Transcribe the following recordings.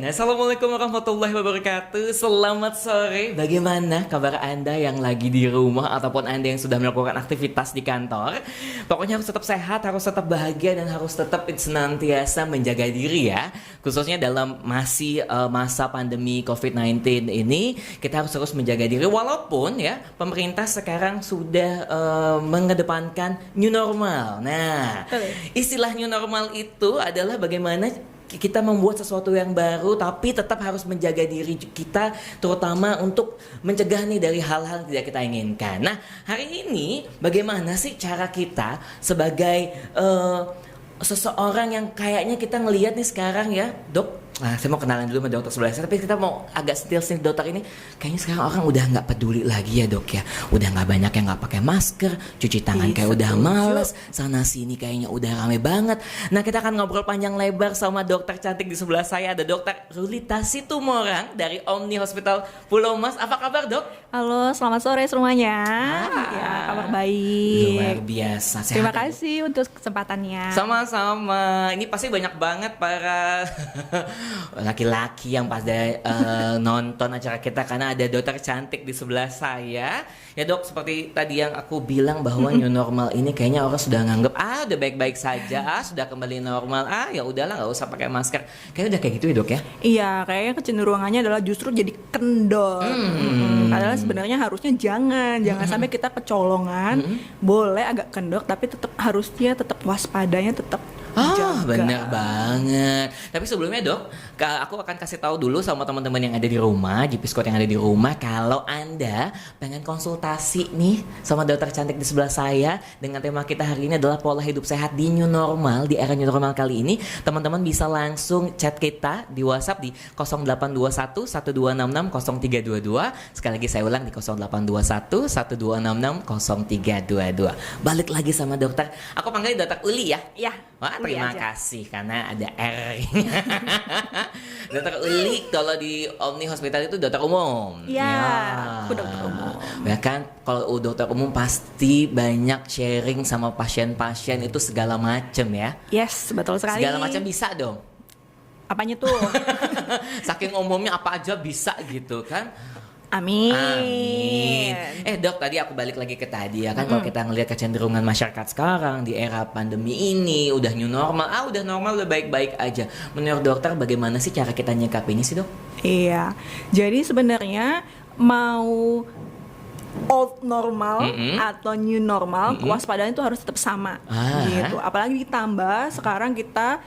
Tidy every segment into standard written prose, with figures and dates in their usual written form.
Assalamualaikum warahmatullahi wabarakatuh. Selamat sore. Bagaimana kabar Anda yang lagi di rumah ataupun Anda yang sudah melakukan aktivitas di kantor? Pokoknya harus tetap sehat, harus tetap bahagia, dan harus tetap senantiasa menjaga diri ya. Khususnya dalam masih masa pandemi COVID-19 ini, kita harus terus menjaga diri. Walaupun ya pemerintah sekarang sudah mengedepankan new normal. Nah, istilah new normal itu adalah bagaimana kita membuat sesuatu yang baru tapi tetap harus menjaga diri kita, terutama untuk mencegah nih dari hal-hal yang tidak kita inginkan. Nah, hari ini bagaimana sih cara kita sebagai seseorang yang kayaknya kita ngelihat nih sekarang ya, Dok? Nah, saya mau kenalan dulu sama dokter sebelah saya, tapi kita mau agak sentil dokter ini. Kayaknya sekarang orang udah nggak peduli lagi ya, Dok ya. Udah nggak banyak yang nggak pakai masker, cuci tangan kayak udah males, sana sini kayaknya udah rame banget. Nah, kita akan ngobrol panjang lebar sama dokter cantik di sebelah saya. Ada Dokter Rulita Situmorang dari Omni Hospital Pulau Mas. Apa kabar, Dok? Halo, selamat sore semuanya. Ya, kabar baik. Luar biasa. Sehat, Terima ya, kasih untuk kesempatannya. sama-sama. Ini pasti banyak banget para laki-laki yang pada nonton acara kita karena ada dokter cantik di sebelah saya. Ya, Dok, seperti tadi yang aku bilang bahwa new normal ini kayaknya orang sudah nganggep udah baik-baik saja, sudah kembali normal. Ya udahlah, nggak usah pakai masker. Kayaknya udah kayak gitu ya, Dok ya. Iya, kayaknya kecenderungannya adalah justru jadi kendor. Padahal sebenarnya harusnya jangan sampai kita kecolongan. Boleh agak kendor, tapi harusnya tetap waspadanya tetap jaga. Bener banget. Tapi sebelumnya, Dok, aku akan kasih tahu dulu sama teman-teman yang ada di rumah, GP Squad yang ada di rumah, kalau Anda pengen konsultasi nih sama dokter cantik di sebelah saya dengan tema kita hari ini adalah pola hidup sehat di new normal, di era new normal kali ini, teman-teman bisa langsung chat kita di WhatsApp di 0821 1266 0322. Sekali lagi saya ulang di 0821 1266 0322. Balik lagi sama dokter. Aku panggil Dokter Uli ya. Iya. Wah, terima kasih karena ada R. Dokter Uli kalau di Omni Hospital itu dokter umum. Iya, aku dokter umum. Ya kan, kalau dokter umum pasti banyak sharing sama pasien-pasien itu segala macam ya. Yes, betul sekali. Segala macam bisa dong. Apanya tuh? Saking umumnya apa aja bisa gitu kan. Amin. Dok, tadi aku balik lagi ke tadi ya kan, kalau kita ngelihat kecenderungan masyarakat sekarang di era pandemi ini udah new normal, udah normal, udah baik-baik aja. Menurut dokter bagaimana sih cara kita nyikapinya sih, Dok? Iya. Jadi sebenarnya mau old normal atau new normal, kewaspadaan itu harus tetap sama gitu. Apalagi ditambah sekarang kita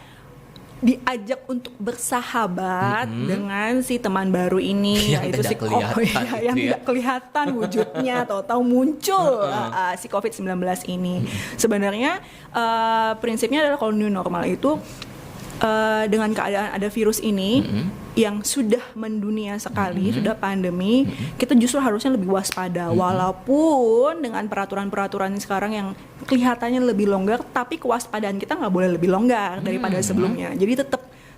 diajak untuk bersahabat dengan si teman baru ini, yang yaitu si COVID yang tidak kelihatan wujudnya, tahu-tahu muncul si COVID-19 ini. Sebenarnya prinsipnya adalah kalau new normal itu dengan keadaan ada virus ini yang sudah mendunia sekali, sudah pandemi, kita justru harusnya lebih waspada. Walaupun dengan peraturan-peraturan sekarang yang kelihatannya lebih longgar, tapi kewaspadaan kita nggak boleh lebih longgar daripada sebelumnya. Jadi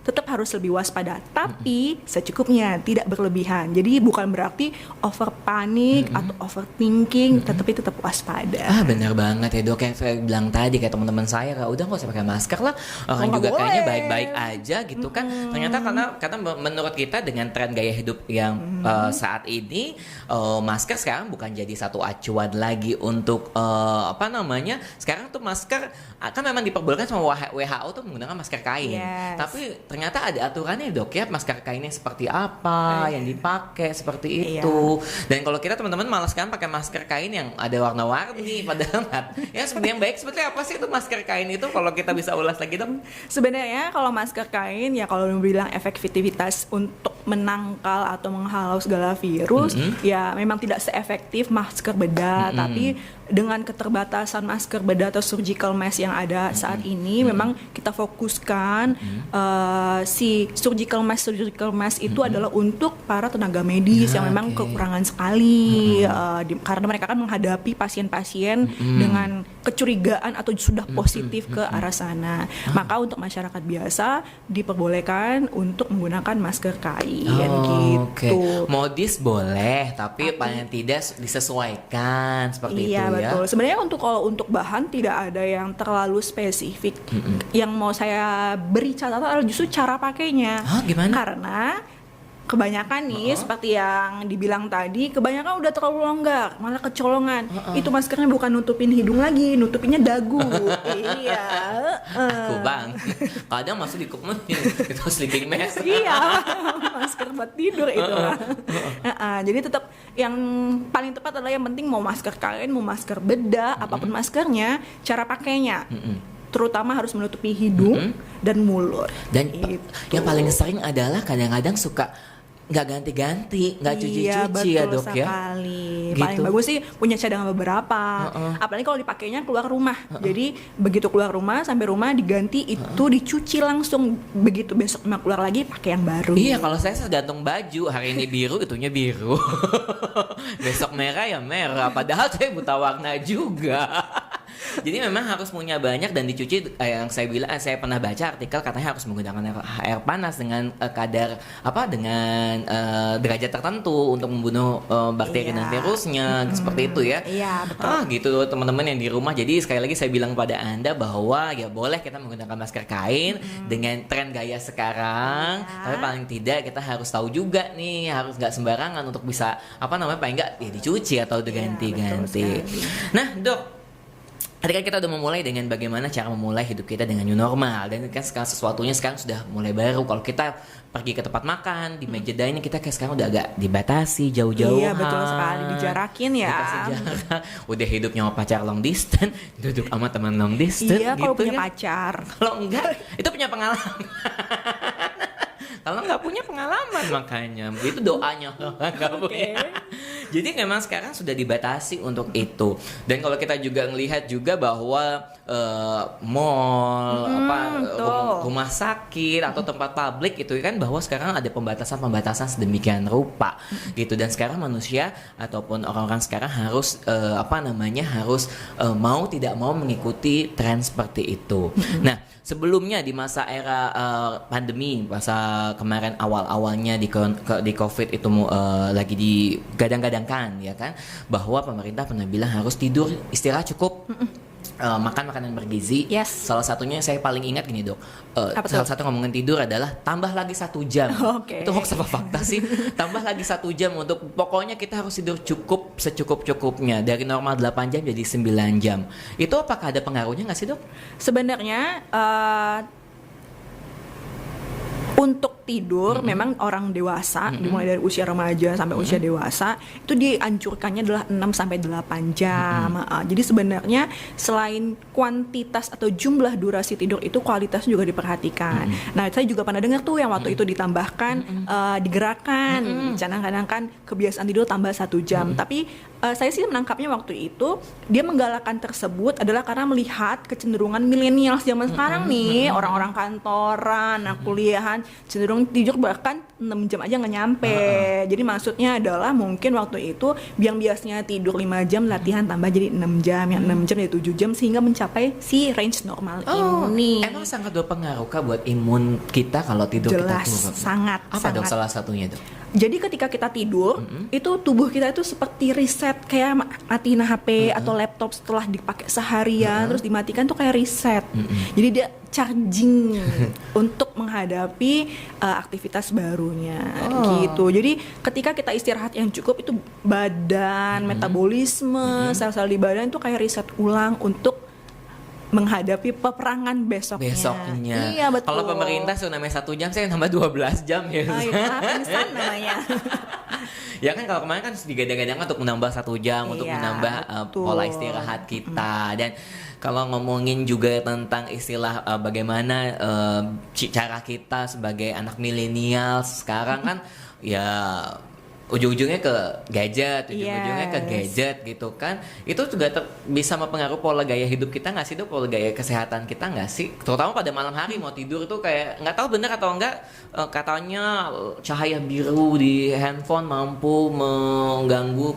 tetap harus lebih waspada, tapi secukupnya, tidak berlebihan. Jadi bukan berarti over panik atau overthinking, tetapi tetap waspada. Benar banget ya, Dok, yang saya bilang tadi kayak teman-teman saya, udah nggak usah pakai masker lah, orang juga boleh. Kayaknya baik-baik aja gitu kan. Ternyata karena menurut kita dengan tren gaya hidup yang saat ini, masker sekarang bukan jadi satu acuan lagi untuk sekarang tuh masker kan memang diperbolehkan sama WHO tuh menggunakan masker kain. Tapi ternyata ada aturannya, Dok ya, masker kainnya seperti apa yang dipakai seperti itu. Dan kalau kita teman-teman malas kan pakai masker kain yang ada warna-warni, padahal ya sebenarnya yang baik seperti apa sih itu masker kain itu, kalau kita bisa ulas lagi, Dok? Sebenarnya kalau masker kain ya, kalau bilang efektivitas untuk menangkal atau menghalau segala virus, ya memang tidak seefektif masker bedah. Tapi dengan keterbatasan masker bedah atau surgical mask yang ada saat ini, memang kita fokuskan si surgical mask itu adalah untuk para tenaga medis yang memang kekurangan sekali, karena mereka kan menghadapi pasien-pasien dengan kecurigaan atau sudah positif ke arah sana. Maka untuk masyarakat biasa diperbolehkan untuk menggunakan masker kain gitu. Modis boleh, tapi paling tidak disesuaikan seperti itu ya. Betul. Sebenarnya kalau untuk bahan tidak ada yang terlalu spesifik. Yang mau saya beri catatan adalah justru cara pakainya. Gimana? Karena kebanyakan nih seperti yang dibilang tadi, kebanyakan udah terlalu longgar, malah kecolongan. Itu maskernya bukan nutupin hidung lagi, nutupinnya dagu. Iya. Aku bang, kadang masuk di kupingnya itu sleeping mask. Iya, masker buat tidur itu. Jadi tetap yang paling tepat adalah yang penting mau masker kain, mau masker bedah, apapun maskernya, cara pakainya. Terutama harus menutupi hidung dan mulut. Dan gitu. yang paling sering adalah kadang-kadang suka nggak ganti-ganti, nggak cuci-cuci ya dok ya. Sekali. Gitu. Paling bagus sih punya cadangan beberapa. Apalagi kalau dipakainya keluar rumah. Jadi begitu keluar rumah sampai rumah diganti itu dicuci langsung. Begitu besok mau keluar lagi pakai yang baru. Iya, kalau saya gantung baju, hari ini biru, itunya biru. Besok merah ya merah. Padahal saya buta warna juga. Jadi memang harus punya banyak dan dicuci. Yang saya bilang, saya pernah baca artikel katanya harus menggunakan air panas dengan kadar dengan derajat tertentu untuk membunuh bakteri dan virusnya, seperti itu ya. Iya, betul. Gitu teman-teman yang di rumah. Jadi sekali lagi saya bilang pada Anda bahwa ya boleh kita menggunakan masker kain dengan tren gaya sekarang, tapi paling tidak kita harus tahu juga nih, harus nggak sembarangan untuk bisa paling nggak ya dicuci atau diganti-ganti. Nah dok, tadi kan kita udah memulai dengan bagaimana cara memulai hidup kita dengan new normal, dan kan sekarang sesuatunya sekarang sudah mulai baru. Kalau kita pergi ke tempat makan di meja dining, kita kayak sekarang udah agak dibatasi jauh-jauhan. Iya betul sekali, dijarakin ya. Dikasih jarak. Udah hidupnya sama pacar long distance, duduk sama teman long distance. Iya kalau gitu punya kan. pacar. Kalau enggak, itu punya pengalaman. Kalau nggak punya pengalaman makanya itu doanya nggak punya. Jadi memang sekarang sudah dibatasi untuk itu. Dan kalau kita juga ngelihat juga bahwa mall, rumah sakit atau tempat publik itu kan bahwa sekarang ada pembatasan sedemikian rupa gitu. Dan sekarang manusia ataupun orang-orang sekarang harus harus mau tidak mau mengikuti tren seperti itu. Nah, sebelumnya di masa era pandemi, masa kemarin awal-awalnya di COVID itu lagi digadang-gadangkan ya kan, bahwa pemerintah pernah bilang harus tidur, istirahat cukup, makan makanan bergizi. Yes. Salah satunya saya paling ingat gini dok, salah satu ngomongin tidur adalah tambah lagi 1 jam. Okay. Itu hoax apa fakta sih? Tambah lagi 1 jam untuk pokoknya kita harus tidur cukup secukup-cukupnya, dari normal 8 jam jadi 9 jam. Itu apakah ada pengaruhnya nggak sih dok? Sebenarnya untuk tidur memang orang dewasa dimulai dari usia remaja sampai usia dewasa itu dianjurkannya adalah 6 sampai 8 jam. Jadi sebenarnya selain kuantitas atau jumlah durasi tidur itu kualitas juga diperhatikan. Nah, saya juga pernah dengar tuh yang waktu itu ditambahkan digerakkan, kadang-kadang kebiasaan tidur tambah 1 jam. Tapi saya sih menangkapnya waktu itu dia menggalakkan tersebut adalah karena melihat kecenderungan milenial zaman sekarang nih, orang-orang kantoran, kuliahan cenderung tidur bahkan 6 jam aja nggak nyampe. Jadi maksudnya adalah mungkin waktu itu yang biasanya tidur 5 jam latihan tambah jadi 6 jam, yang 6 jam jadi 7 jam sehingga mencapai si range normal ini. Emang sangat berpengaruh kah buat imun kita kalau tidur Jelas, kita kurang? sangat. Apa dok salah satunya dok? Jadi ketika kita tidur, itu tubuh kita itu seperti reset, kayak matiin HP atau laptop setelah dipakai seharian, terus dimatikan tuh kayak reset. Jadi dia charging untuk menghadapi aktivitas barunya gitu. Jadi ketika kita istirahat yang cukup itu badan, metabolisme, sel-sel di badan itu kayak reset ulang untuk menghadapi peperangan besoknya. Iya betul. Kalau pemerintah sudah namanya 1 jam, saya nambah 12 jam ya. Pingsan namanya. Ya kan kalau kemarin kan digadang-gadang untuk menambah 1 jam untuk menambah pola istirahat kita. Dan kalau ngomongin juga tentang istilah bagaimana cara kita sebagai anak milenial sekarang kan ya ujung-ujungnya ke gadget, ujung-ujungnya ke gadget gitu kan. Itu juga bisa mempengaruhi pola gaya hidup kita nggak sih, tuh pola gaya kesehatan kita nggak sih? Terutama pada malam hari mau tidur tuh kayak nggak tahu benar atau enggak, katanya cahaya biru di handphone mampu mengganggu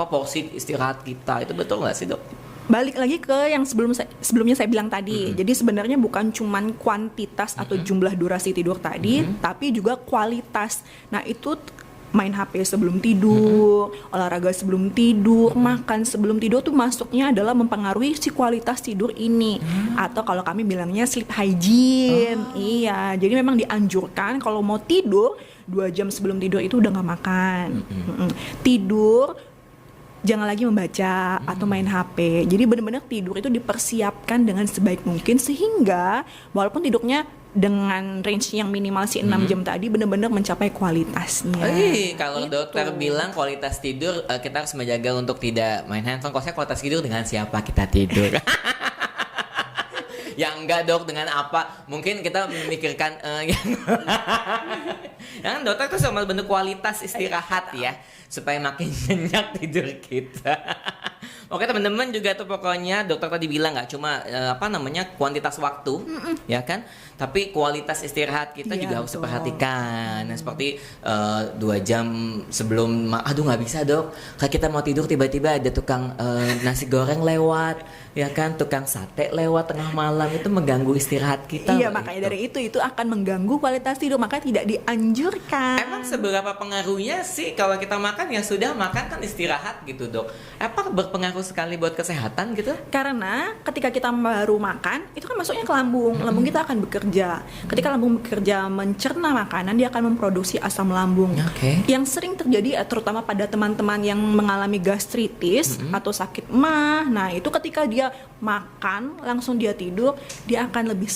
porsi istirahat kita. Itu betul nggak sih dok? Balik lagi ke yang sebelumnya saya bilang tadi. Jadi sebenarnya bukan cuman kuantitas atau jumlah durasi tidur tadi, tapi juga kualitas. Nah, itu main HP sebelum tidur, olahraga sebelum tidur, makan sebelum tidur tuh masuknya adalah mempengaruhi si kualitas tidur ini. Atau kalau kami bilangnya sleep hygiene. Iya, jadi memang dianjurkan kalau mau tidur 2 jam sebelum tidur itu udah nggak makan. Tidur jangan lagi membaca atau main HP. Jadi benar-benar tidur itu dipersiapkan dengan sebaik mungkin sehingga walaupun tidurnya dengan range yang minimal 6 jam tadi benar-benar mencapai kualitasnya. Kalau dokter bilang kualitas tidur kita harus menjaga untuk tidak main handphone. Kalau saya kualitas tidur dengan siapa kita tidur. Ya enggak dok, dengan apa? Mungkin kita memikirkan yang dokter itu sama bentuk kualitas istirahat ya, supaya makin nyenyak tidur kita. Oke teman-teman, juga tuh pokoknya dokter tadi bilang nggak cuma kuantitas waktu, ya kan, tapi kualitas istirahat kita juga harus diperhatikan. Nah, seperti 2 jam sebelum, aduh nggak bisa dok, kalau kita mau tidur tiba-tiba ada tukang nasi goreng lewat, ya kan, tukang sate lewat tengah malam, itu mengganggu istirahat kita. Iya, makanya dari itu akan mengganggu kualitas tidur, makanya tidak dianjurkan. Emang seberapa pengaruhnya sih kalau kita makan ya sudah makan kan istirahat gitu dok? Apa berpengaruh sekali buat kesehatan gitu? Karena ketika kita baru makan, itu kan masuknya ke lambung. Lambung kita akan bekerja. Ketika lambung bekerja mencerna makanan, dia akan memproduksi asam lambung. Yang sering terjadi terutama pada teman-teman yang mengalami gastritis atau sakit MAH. Nah, itu ketika dia makan langsung dia tidur, dia akan lebih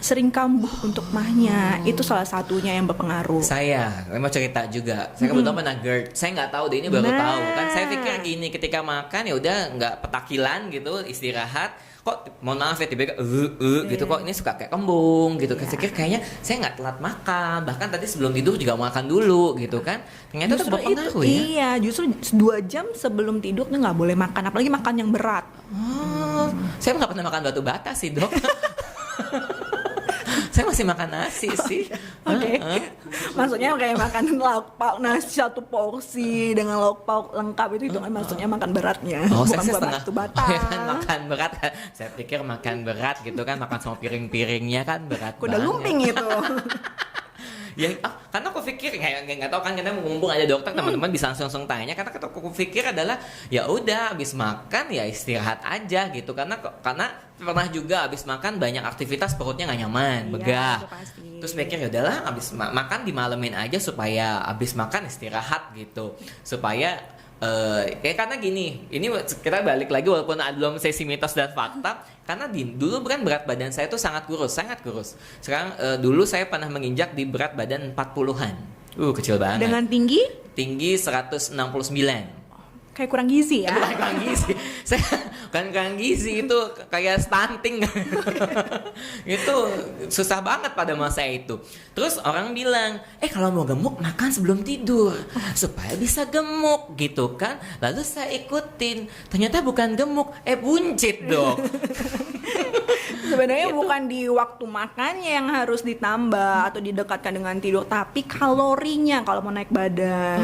sering kambuh untuk MAH-nya. Itu salah satunya yang berpengaruh. Saya mau cerita juga. Saya kebetulan pernah GERD. Saya nggak tahu deh, ini baru tahu kan. Saya pikir gini, ketika makan ya udah nggak petakilan gitu, istirahat. Kok mohon maaf ya tiba-tiba gitu, kok ini suka kayak kembung gitu. Saya pikir kayaknya saya nggak telat makan, bahkan tadi sebelum tidur juga makan dulu gitu kan. Ternyata itu berpengaruh ya. Iya, justru 2 jam sebelum tidur tuh nggak boleh makan, apalagi makan yang berat. Saya nggak pernah makan batu bata sih dok. Saya masih makan nasi sih. Maksudnya kayak makan lauk pauk nasi 1 porsi dengan lauk pauk lengkap itu kan maksudnya makan beratnya. Saya bukan setengah batu bata. kan makan berat kan. Saya pikir makan berat gitu kan, makan semua piring-piringnya kan berat Kuda lumping itu. Ya, karena aku pikir kayak nggak tahu kan, kita mumpung ada dokter, teman-teman bisa langsung tanya. Karena aku pikir adalah ya udah habis makan ya istirahat aja gitu, karena pernah juga habis makan banyak aktivitas perutnya nggak nyaman, begah. Terus pikir ya udahlah habis makan dimalemin aja supaya habis makan istirahat gitu, supaya karena gini, ini kita balik lagi walaupun belum sesi mitos dan fakta, karena dulu kan berat badan saya tuh sangat kurus. Sekarang dulu saya pernah menginjak di berat badan 40-an. Kecil banget. Dengan tinggi 169. kayak kurang gizi ya. Kurang gizi. Saya kan kurang gizi, itu kayak stunting. Itu susah banget pada masa itu. Terus orang bilang, kalau mau gemuk makan sebelum tidur supaya bisa gemuk gitu kan. Lalu saya ikutin. Ternyata bukan gemuk, buncit dong. Sebenarnya bukan di waktu makannya yang harus ditambah atau didekatkan dengan tidur, tapi kalorinya kalau mau naik badan.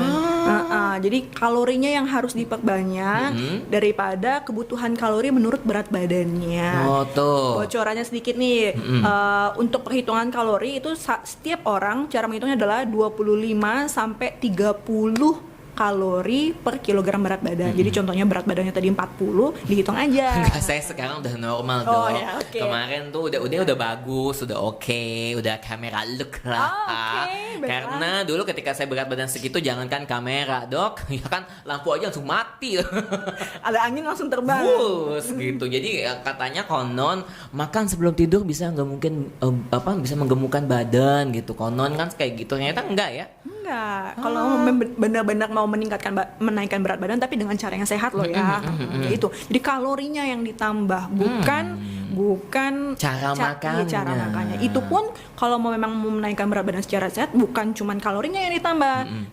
Jadi kalorinya yang harus diperbanyak daripada kebutuhan kalori menurut berat badannya. Bocorannya sedikit nih, untuk perhitungan kalori itu setiap orang cara menghitungnya adalah 25 sampai 30 kalori per kilogram berat badan. Jadi contohnya berat badannya tadi 40, dihitung aja. Enggak, saya sekarang udah normal dong. Kemarin tuh udah bagus, udah oke, udah kamera look lah. Karena dulu ketika saya berat badan segitu, jangankan kamera dok, ya kan lampu aja langsung mati. Ada angin langsung terbang. Gitu. Jadi katanya konon makan sebelum tidur bisa bisa menggemukkan badan gitu. Konon kan kayak gitu. Ternyata enggak ya? Enggak. Kalau benar-benar mau menaikkan berat badan tapi dengan cara yang sehat loh ya. Itu. Jadi kalorinya yang ditambah, bukan cara makannya. Itu pun kalau memang mau menaikkan berat badan secara sehat, bukan cuman kalorinya yang ditambah.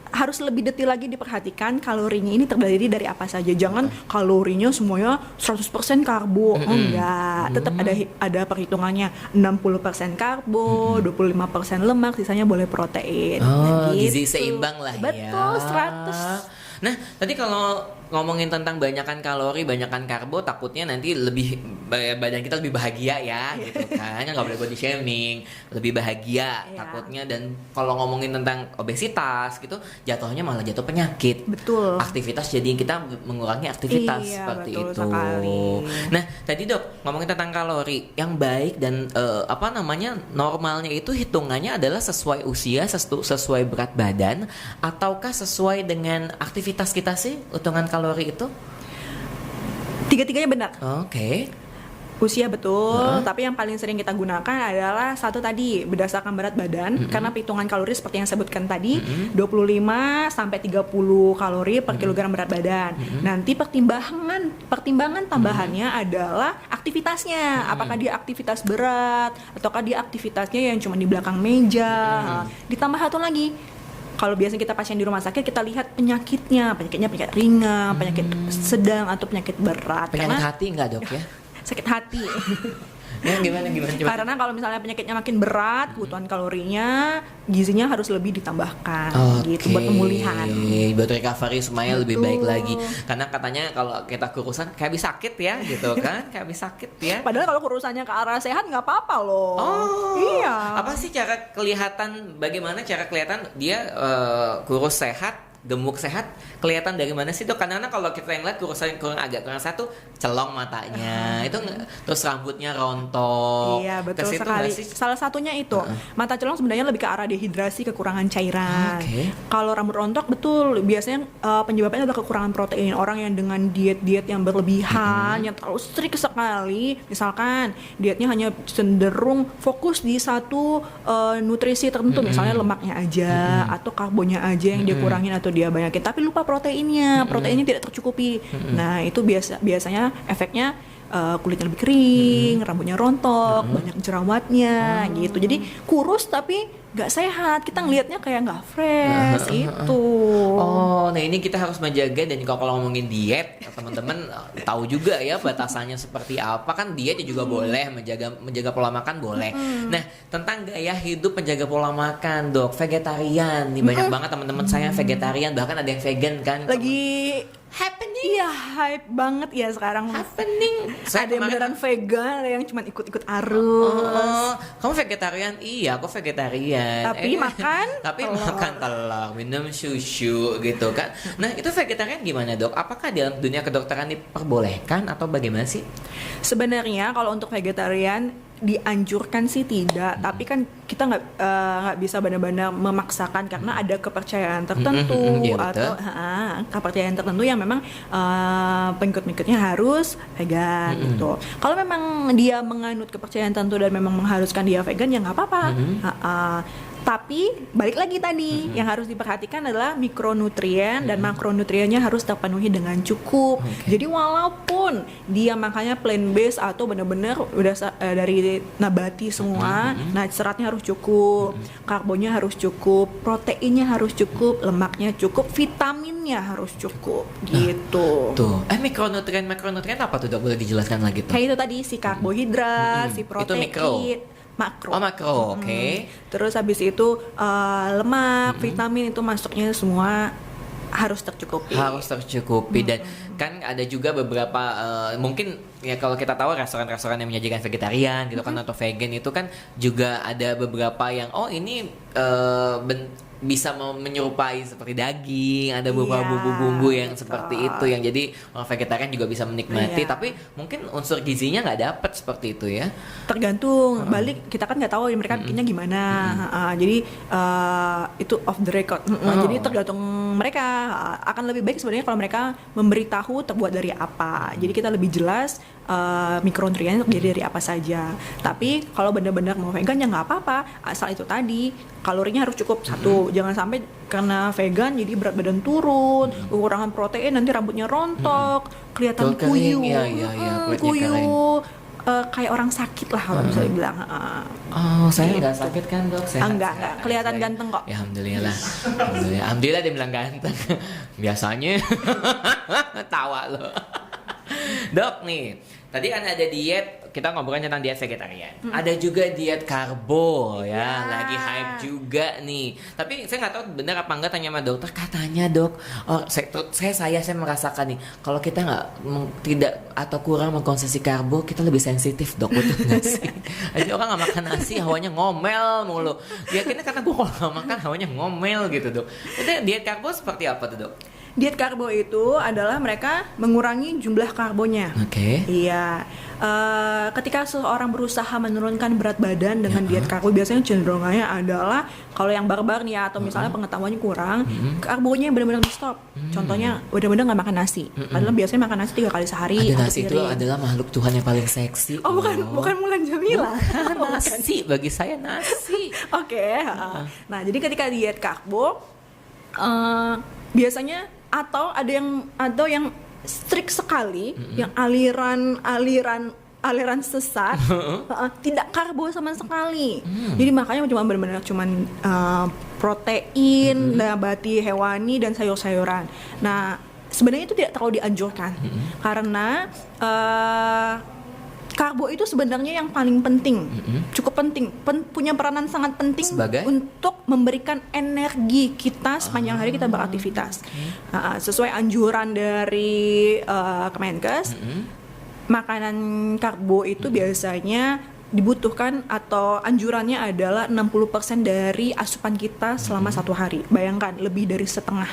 Harus lebih detail lagi diperhatikan kalorinya ini terdiri dari apa saja. Jangan kalorinya semuanya 100% karbo. Enggak, tetap ada perhitungannya. 60% karbo, 25% lemak, sisanya boleh protein. Gizi seimbang lah. Betul, 100. Nah, tadi kalau ngomongin tentang banyakan kalori, banyakan karbo, takutnya nanti lebih badan kita lebih bahagia ya, gitu kan? Nggak boleh body shaming, lebih bahagia takutnya. Dan kalau ngomongin tentang obesitas gitu, jatuhnya malah jatuh penyakit. Betul. Aktivitas jadi kita mengurangi aktivitas seperti betul itu. sekali. Nah, tadi Dok ngomongin tentang kalori yang baik dan normalnya itu hitungannya adalah sesuai usia, sesuai berat badan, ataukah sesuai dengan aktivitas kita sih hitungan kalori itu? Tiga-tiganya benar. Oke. Usia betul, tapi yang paling sering kita gunakan adalah satu tadi berdasarkan berat badan, karena perhitungan kalori seperti yang sebutkan tadi 25 sampai 30 kalori per kilogram berat badan. Nanti pertimbangan tambahannya adalah aktivitasnya, apakah dia aktivitas berat ataukah dia aktivitasnya yang cuma di belakang meja. Ditambah satu lagi, kalau biasanya kita pasien di rumah sakit, kita lihat penyakitnya penyakit ringan, penyakit sedang atau penyakit berat. Penyakit karena hati enggak Dok ya? sakit hati. Ya, gimana coba? Karena kalau misalnya penyakitnya makin berat, kebutuhan kalorinya, gizinya harus lebih ditambahkan gitu buat pemulihan. Buat recovery supaya lebih baik lagi. Karena katanya kalau kita kurusan kayak habis sakit ya gitu kan, kayak habis sakit ya. Padahal kalau kurusannya ke arah sehat nggak apa-apa loh. Iya. Apa sih bagaimana cara kelihatan dia kurus sehat, gemuk sehat, kelihatan dari mana sih Dok? Karena kalau kita yang lihat kurang sehat tuh celong matanya, itu terus rambutnya rontok. Iya betul Kesitu sekali. Salah satunya itu mata celong sebenarnya lebih ke arah dehidrasi, kekurangan cairan. Kalau rambut rontok betul biasanya penyebabnya adalah kekurangan protein. Orang yang dengan diet yang berlebihan, yang terlalu strict sekali, misalkan dietnya hanya cenderung fokus di satu nutrisi tertentu, misalnya lemaknya aja atau karbonnya aja yang dia kurangin atau dia banyakin, tapi lupa proteinnya tidak tercukupi. Nah itu biasanya efeknya kulitnya lebih kering, rambutnya rontok, banyak jerawatnya gitu. Jadi kurus tapi nggak sehat, kita ngelihatnya kayak nggak fresh itu. Oh, nah ini kita harus menjaga. Dan kalau ngomongin diet, teman-teman tahu juga ya batasannya seperti apa. Kan diet juga boleh, menjaga pola makan boleh. Nah, tentang gaya hidup menjaga pola makan, Dok, vegetarian nih banyak banget teman-teman saya vegetarian, bahkan ada yang vegan kan. Lagi happening. Iya, hype banget ya sekarang. Happening. Ada yang beneran vegan, ada yang cuma ikut-ikut arus. Kamu vegetarian? Iya, aku vegetarian. Tapi makan telur, minum susu gitu kan. Nah, itu vegetarian gimana, Dok? Apakah dalam dunia kedokteran diperbolehkan atau bagaimana sih? Sebenarnya kalau untuk vegetarian dianjurkan sih tidak, tapi kan kita nggak bisa benar-benar memaksakan karena ada kepercayaan tertentu atau kepercayaan tertentu yang memang pengikut-pengikutnya harus vegan gitu. Kalau memang dia menganut kepercayaan tertentu dan memang mengharuskan dia vegan ya nggak apa-apa. Tapi balik lagi tadi yang harus diperhatikan adalah mikronutrien dan makronutriennya harus terpenuhi dengan cukup. Jadi walaupun dia makannya plant based atau benar-benar udah dari nabati semua, nah seratnya harus cukup, karbonnya harus cukup, proteinnya harus cukup, lemaknya cukup, vitaminnya harus cukup gitu. Tuh, makronutrien apa tuh Dok? Boleh dijelaskan lagi tuh? Kayak itu tadi si karbohidrat, si protein. Itu mikro. Makro. Oh, makro, oke. Terus habis itu lemak, vitamin itu masuknya semua harus tercukupi. Dan kan ada juga beberapa mungkin ya kalau kita tahu restoran-restoran yang menyajikan vegetarian gitu kan atau vegan itu kan juga ada beberapa yang ini bisa menyerupai seperti daging, ada beberapa bumbu-bumbu yang seperti itu yang jadi orang vegetarian juga bisa menikmati, tapi mungkin unsur gizinya nggak dapet seperti itu ya. Tergantung, balik kita kan nggak tahu mereka bikinnya gimana, jadi itu off the record. Jadi tergantung mereka. Akan lebih baik sebenarnya kalau mereka memberitahu terbuat dari apa. Jadi kita lebih jelas mikronutrien terdiri dari apa saja. Tapi kalau benar-benar mau vegan ya nggak apa-apa, asal itu tadi kalorinya harus cukup. Satu, jangan sampai karena vegan jadi berat badan turun, kekurangan protein, nanti rambutnya rontok, kelihatan kuyu, kayak orang sakit lah kalau bisa dibilang. Saya nggak sakit kan Dok? Enggak, kelihatan ganteng kok. Ya alhamdulillah dia bilang ganteng. Biasanya tawa loh. Dok nih, tadi kan ada diet, kita ngobrolin tentang diet vegetarian. Ada juga diet karbo ya, lagi hype juga nih. Tapi saya nggak tahu benar apa enggak, tanya sama dokter, katanya dok, saya merasakan nih, kalau kita tidak atau kurang mengkonsumsi karbo, kita lebih sensitif dok, betul nggak sih? Jadi orang nggak makan nasi, hawanya ngomel mulu. Yakinnya karena gue kalau nggak makan hawanya ngomel gitu dok. Itu diet karbo seperti apa tuh dok? Diet karbo itu adalah mereka mengurangi jumlah karbonya. Oke. Iya. Ketika seseorang berusaha menurunkan berat badan dengan diet karbo, biasanya cenderungannya adalah kalau yang barbar nih ya, atau misalnya pengetahuannya kurang, karbonya benar-benar di stop. Contohnya benar-benar nggak makan nasi. Padahal biasanya makan nasi 3 kali sehari. Ada nasi itu adalah makhluk Tuhan yang paling seksi. Oh bukan Mulan Jamila. Nasi bagi saya nasi. Oke. Nah jadi ketika diet karbo, biasanya atau ada yang strict sekali, yang aliran sesat, tidak karbo sama sekali. Jadi makanya benar-benar protein, nabati hewani dan sayur-sayuran. Nah sebenarnya itu tidak terlalu dianjurkan karena karbo itu sebenarnya yang paling penting, cukup penting, punya peranan sangat penting untuk memberikan energi kita sepanjang hari kita beraktivitas. Sesuai anjuran dari Kemenkes, makanan karbo itu biasanya dibutuhkan atau anjurannya adalah 60% dari asupan kita selama 1 hari. Bayangkan lebih dari setengah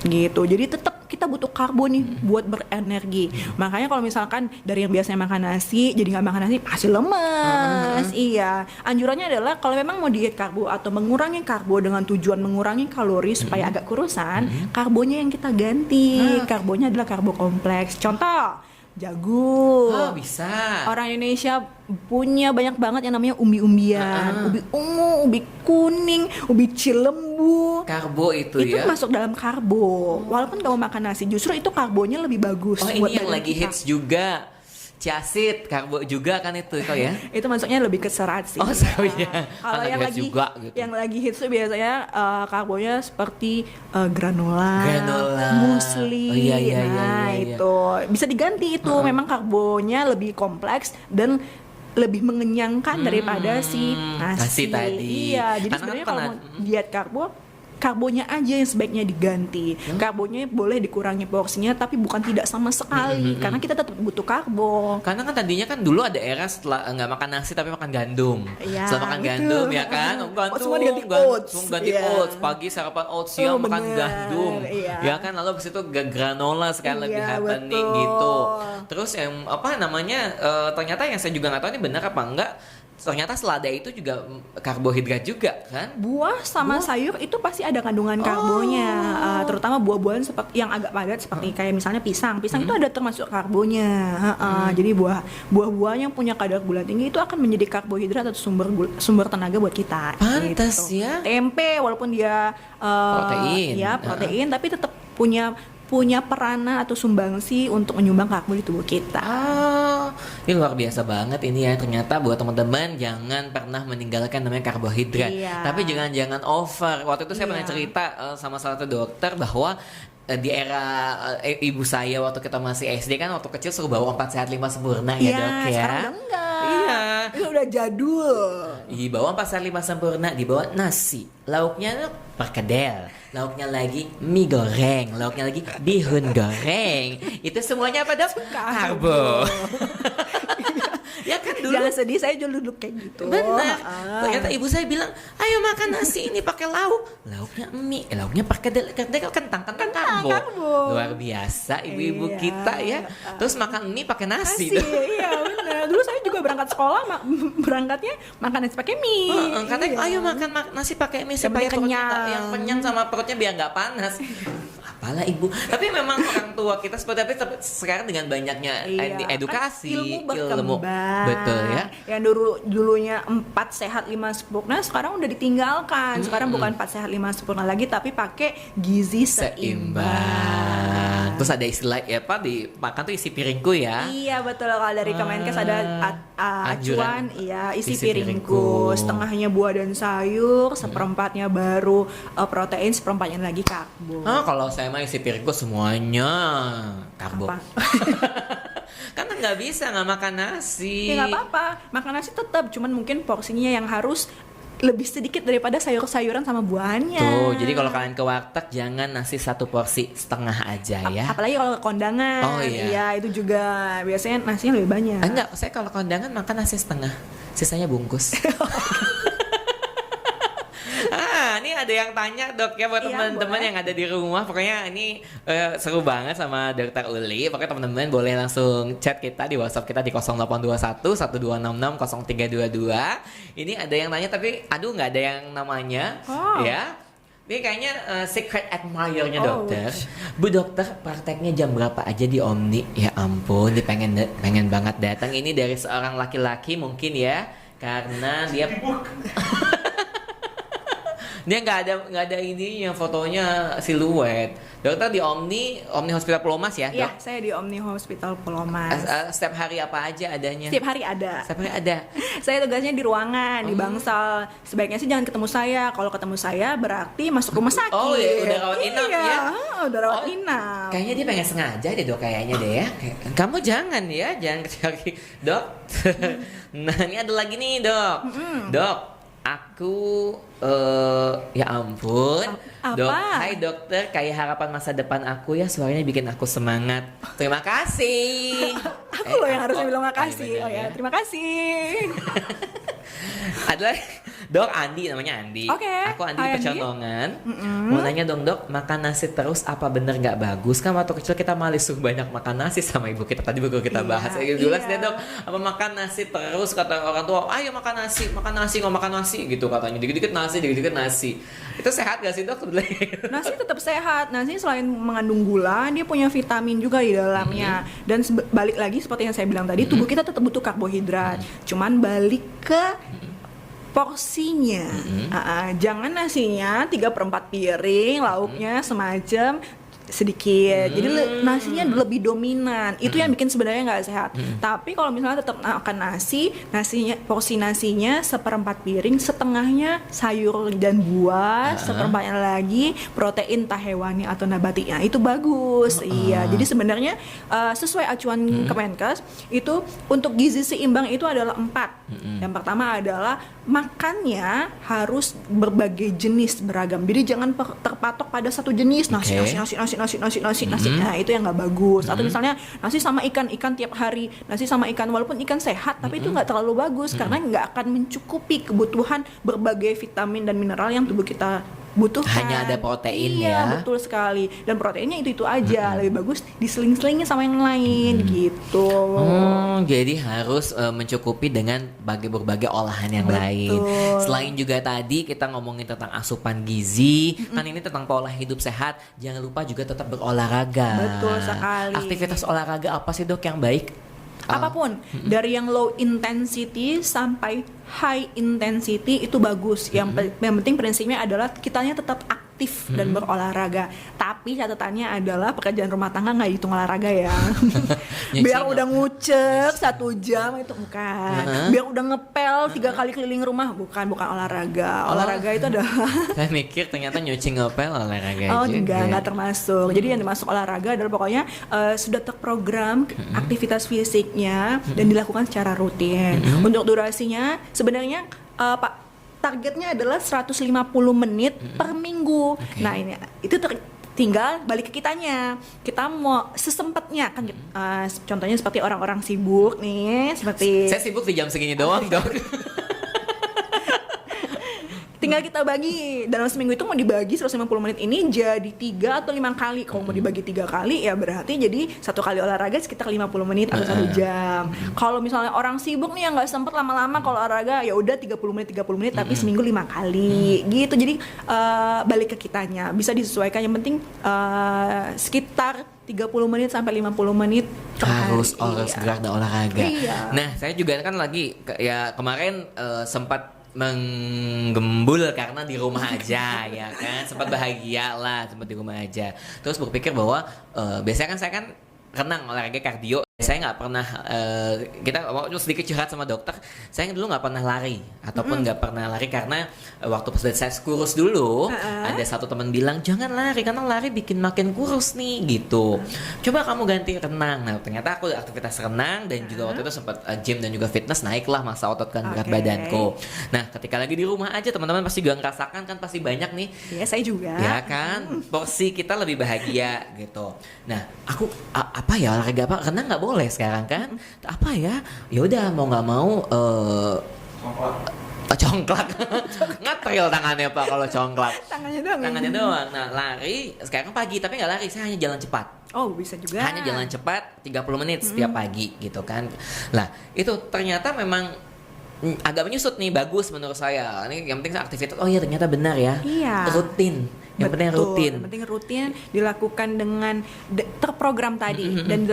gitu. Jadi tetap kita butuh karbo nih buat berenergi. Makanya kalau misalkan dari yang biasanya makan nasi jadi nggak makan nasi pasti lemes. Iya. Anjurannya adalah kalau memang mau diet karbo atau mengurangi karbo dengan tujuan mengurangi kalori supaya agak kurusan, karbonya yang kita ganti. Karbonya adalah karbo kompleks. Contoh jagung. Oh bisa. Orang Indonesia punya banyak banget yang namanya umbi-umbian, ubi ungu, ubi kuning, ubi cilembu. Karbo itu ya? Itu masuk dalam karbo. Walaupun kamu makan nasi, justru itu karbonya lebih bagus. Oh ini yang lagi hits juga. Chiaseed, karbo juga kan itu ya? Itu masuknya lebih ke serat sih. Oh iya. Kalau yang lagi hits itu biasanya karbonya seperti granola, muesli. Nah itu bisa diganti itu. Memang karbonya lebih kompleks dan lebih mengenyangkan daripada si nasi tadi. Iya, jadi sebenarnya kalau mau diet karbonya aja yang sebaiknya diganti. Karbonya boleh dikurangi porsinya, tapi bukan tidak sama sekali, karena kita tetap butuh karbo. Karena kan tadinya kan dulu ada era setelah nggak makan nasi tapi makan gandum. Ya, setelah makan gandum ya kan, semua diganti oats. Ganti oats, pagi sarapan oats, siang makan gandum. Ya kan, lalu habis itu granola sekarang lebih happening gitu. Terus yang ternyata yang saya juga nggak tahu ini benar apa enggak. Ternyata selada itu juga karbohidrat juga kan? Buah sama sayur itu pasti ada kandungan karbonya, terutama buah-buahan seperti yang agak padat seperti kayak misalnya pisang itu ada termasuk karbonya. Jadi buah-buahan yang punya kadar gula tinggi itu akan menjadi karbohidrat atau sumber tenaga buat kita. Pantes gitu. Ya. Tempe walaupun dia protein, tapi tetap punya peranan atau sumbangsi untuk menyumbang karbo di tubuh kita. Ini luar biasa banget ini ya. Ternyata buat teman-teman jangan pernah meninggalkan namanya karbohidrat. Tapi jangan over. Waktu itu saya pernah cerita sama salah satu dokter bahwa di era ibu saya waktu kita masih SD kan, waktu kecil suruh bawa 4 sehat 5 sempurna ya dok ya. Sekarang udah enggak. Iya. Itu udah jadul. Dibawa 4 sehat 5 sempurna, dibawa nasi, lauknya perkedel, lauknya lagi mie goreng, lauknya lagi bihun goreng. Itu semuanya apa dok? Karbo. Ya kan dulu. Jangan sedih, saya dulu kayak gitu. Benar. Ternyata ibu saya bilang, ayo makan nasi ini pakai lauk. Lauknya mie, lauknya perkedel kentang karbo. Luar biasa ibu-ibu kita ya. Terus makan mie pakai nasi. Iya benar. Dulu saya juga berangkat sekolah, berangkatnya makan nasi pakai mie. Katanya ayo makan nasi pakai mie supaya kenyang. Yang kenyang sama perutnya biar nggak panas. Apalah ibu. Tapi memang orang tua kita seperti apa, sekarang dengan banyaknya edukasi, ilmu betul ya. Yang dulunya 4 sehat 5 sempurna sekarang udah ditinggalkan. Sekarang bukan 4 sehat 5 sempurna lagi, tapi pakai gizi seimbang. Terus ada istilah dimakan tuh isi piringku ya. Iya betul, kalau dari Kemenkes ada acuan isi piringku. Setengahnya buah dan sayur, seperempatnya baru protein, seperempatnya lagi karbo. Kalau saya mah isi piringku semuanya karbo. Karena nggak bisa nggak makan nasi. Ya nggak apa-apa, makan nasi tetap, cuman mungkin porsinya yang harus lebih sedikit daripada sayur-sayuran sama buahnya. Tuh, jadi kalau kalian ke warteg jangan nasi 1 porsi setengah aja ya. Apalagi kalau ke kondangan. Oh, iya. Iya, itu juga biasanya nasinya lebih banyak. Enggak, saya kalau kondangan makan nasi setengah, sisanya bungkus. Ini ada yang tanya dok ya buat Iya, teman-teman boleh. yang ada di rumah. Pokoknya ini seru banget sama Dokter Uli. Pokoknya teman-teman boleh langsung chat kita di WhatsApp kita di 0821 1266 0322. Ini ada yang nanya tapi aduh nggak ada yang namanya ya. Ini kayaknya secret admirer-nya dokter. Bu dokter, prakteknya jam berapa aja di Omni? Ya ampun, dia pengen banget datang. Ini dari seorang laki-laki mungkin ya, karena dia dia nggak ada ini yang fotonya siluet. Dokter di Omni Hospital Pulau Mas ya? Iya, Dok? saya di Omni Hospital Pulau Mas. Setiap hari apa aja adanya? Setiap hari ada. Setiap hari ada. Saya tugasnya di ruangan, di bangsal. Sebaiknya sih jangan ketemu saya. Kalau ketemu saya berarti masuk rumah sakit. Oh, iya, udah rawat inap Iya, ya? udah rawat inap. Kayaknya dia pengen sengaja deh dok, kayaknya deh ya. Kamu jangan ya, jangan kecari dok. Nah ini ada lagi nih dok. Dok, aku ya ampun. Apa? Dok, hai dokter, kayak harapan masa depan aku ya, suaranya bikin aku semangat. Terima kasih. Aku loh yang harusnya bilang makasih. bener Oh ya, terima kasih. Adalah dok Andi, namanya Andi. Oke. Aku Andi Hai, Andi. Peconongan. Mau nanya dong dok, makan nasi terus apa bener nggak bagus? Kan waktu kecil kita malah suruh banyak makan nasi sama ibu kita. Tadi baru kita bahas. Jelas deh dok, apa makan nasi terus kata orang tua, ayo makan nasi, nggak makan nasi gitu katanya. Dikit-dikit nasi. Itu sehat gak sih dok sebenarnya? Nasi tetap sehat. Nasi selain mengandung gula, dia punya vitamin juga di dalamnya. Dan balik lagi seperti yang saya bilang tadi, tubuh kita tetap butuh karbohidrat. Cuman balik ke porsinya. Jangan nasinya 3/4 piring, lauknya semacam sedikit. Jadi nasinya lebih dominan. Itu yang bikin sebenarnya nggak sehat. Tapi kalau misalnya tetap makan porsi nasinya 1/4 piring, setengahnya sayur dan buah, 1/4-nya lagi protein entah hewani atau nabati. Nah, itu bagus. Iya. Jadi sebenarnya sesuai acuan Kemenkes itu untuk gizi seimbang itu adalah 4. Yang pertama adalah makannya harus berbagai jenis beragam. Jadi jangan terpatok pada satu jenis. Nasi. Nah, itu yang nggak bagus. Atau misalnya nasi sama ikan tiap hari, nasi sama ikan walaupun ikan sehat, tapi itu nggak terlalu bagus karena nggak akan mencukupi kebutuhan berbagai vitamin dan mineral yang tubuh kita butuhkan. Hanya ada protein iya, ya. Betul sekali. Dan proteinnya itu aja. Lebih bagus diseling-selingin sama yang lain gitu. Jadi harus mencukupi dengan berbagai olahan yang lain. Selain juga tadi kita ngomongin tentang asupan gizi, kan ini tentang pola hidup sehat. Jangan lupa juga tetap berolahraga. Betul sekali. Aktivitas olahraga apa sih dok yang baik? Apapun, dari yang low intensity sampai high intensity itu bagus. Yang penting prinsipnya adalah kitanya tetap aktif dan berolahraga. Tapi catatannya adalah pekerjaan rumah tangga nggak hitung olahraga ya. Biar udah ngucek 1 jam itu bukan. Biar udah ngepel 3 kali keliling rumah bukan olahraga. Olahraga itu adalah saya mikir ternyata nyuci ngepel olahraga juga. enggak termasuk. Jadi yang dimasuk olahraga adalah pokoknya sudah terprogram aktivitas fisiknya dan dilakukan secara rutin. Untuk durasinya sebenarnya Pak targetnya adalah 150 menit per minggu. Nah, ini itu tinggal balik ke kitanya. Kita mau sesempatnya kan contohnya seperti orang-orang sibuk nih, seperti Saya sibuk di jam segini doang, dok. tinggal kita bagi dalam seminggu itu mau dibagi 150 menit ini jadi 3 atau 5 kali. Kalau mau dibagi 3 kali ya berarti jadi 1 kali olahraga sekitar 50 menit atau 1 jam. Kalau misalnya orang sibuk nih yang nggak sempet lama-lama kalau olahraga ya udah 30 menit tapi seminggu 5 kali gitu. Jadi balik ke kitanya bisa disesuaikan, yang penting sekitar 30 menit sampai 50 menit harus hari. gerak dan olahraga. Iya. Nah, saya juga kan lagi ya kemarin sempat menggembul karena di rumah aja ya kan, sempat bahagia lah, sempat di rumah aja. Terus berpikir bahwa biasanya kan saya kan renang, olahraga kardio Saya nggak pernah, kita mau sedikit curhat sama dokter. Saya dulu nggak pernah lari, ataupun nggak pernah lari karena waktu pas saya kurus dulu, ada satu teman bilang jangan lari karena lari bikin makin kurus nih gitu. Coba kamu ganti renang. Nah ternyata aku aktivitas renang dan juga waktu itu sempat gym dan juga fitness, naiklah massa otot kan berat badanku. Nah ketika lagi di rumah aja teman-teman pasti juga ngerasakan kan, pasti banyak nih. Iya saya juga. Ya kan, porsi kita lebih bahagia gitu. Nah aku apa ya, olahraga apa? Renang nggak boleh sekarang kan, apa ya udah mau nggak mau congklak ngatril tangannya Pak kalau congklak, tangannya doang. Nah lari sekarang pagi, tapi nggak lari, saya hanya jalan cepat. Oh bisa juga, Hanya jalan cepat 30 menit setiap pagi gitu kan. Lah itu ternyata memang agak menyusut nih, bagus menurut saya. Ini yang penting aktivitas, oh iya ternyata benar ya, rutin. Yang penting rutin. Yang penting rutin dilakukan dengan terprogram tadi, dan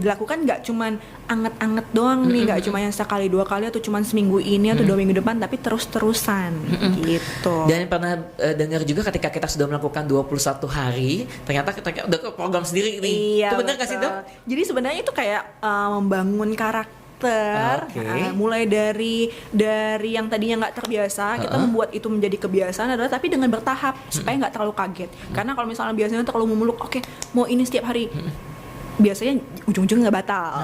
dilakukan nggak cuman anget-anget doang nih, nggak cuma yang sekali 2 kali atau cuman seminggu ini atau 2 minggu depan, tapi terus-terusan gitu. Dan pernah dengar juga ketika kita sudah melakukan 21 hari, ternyata kita udah ke program sendiri nih. Iya, itu benar nggak sih Dok? Jadi sebenarnya itu kayak membangun karakter. Mulai dari yang tadinya nggak terbiasa, kita membuat itu menjadi kebiasaan adalah tapi dengan bertahap supaya nggak terlalu kaget. Karena kalau misalnya biasanya terlalu memeluk, oke, mau ini setiap hari, biasanya ujung-ujungnya nggak batal.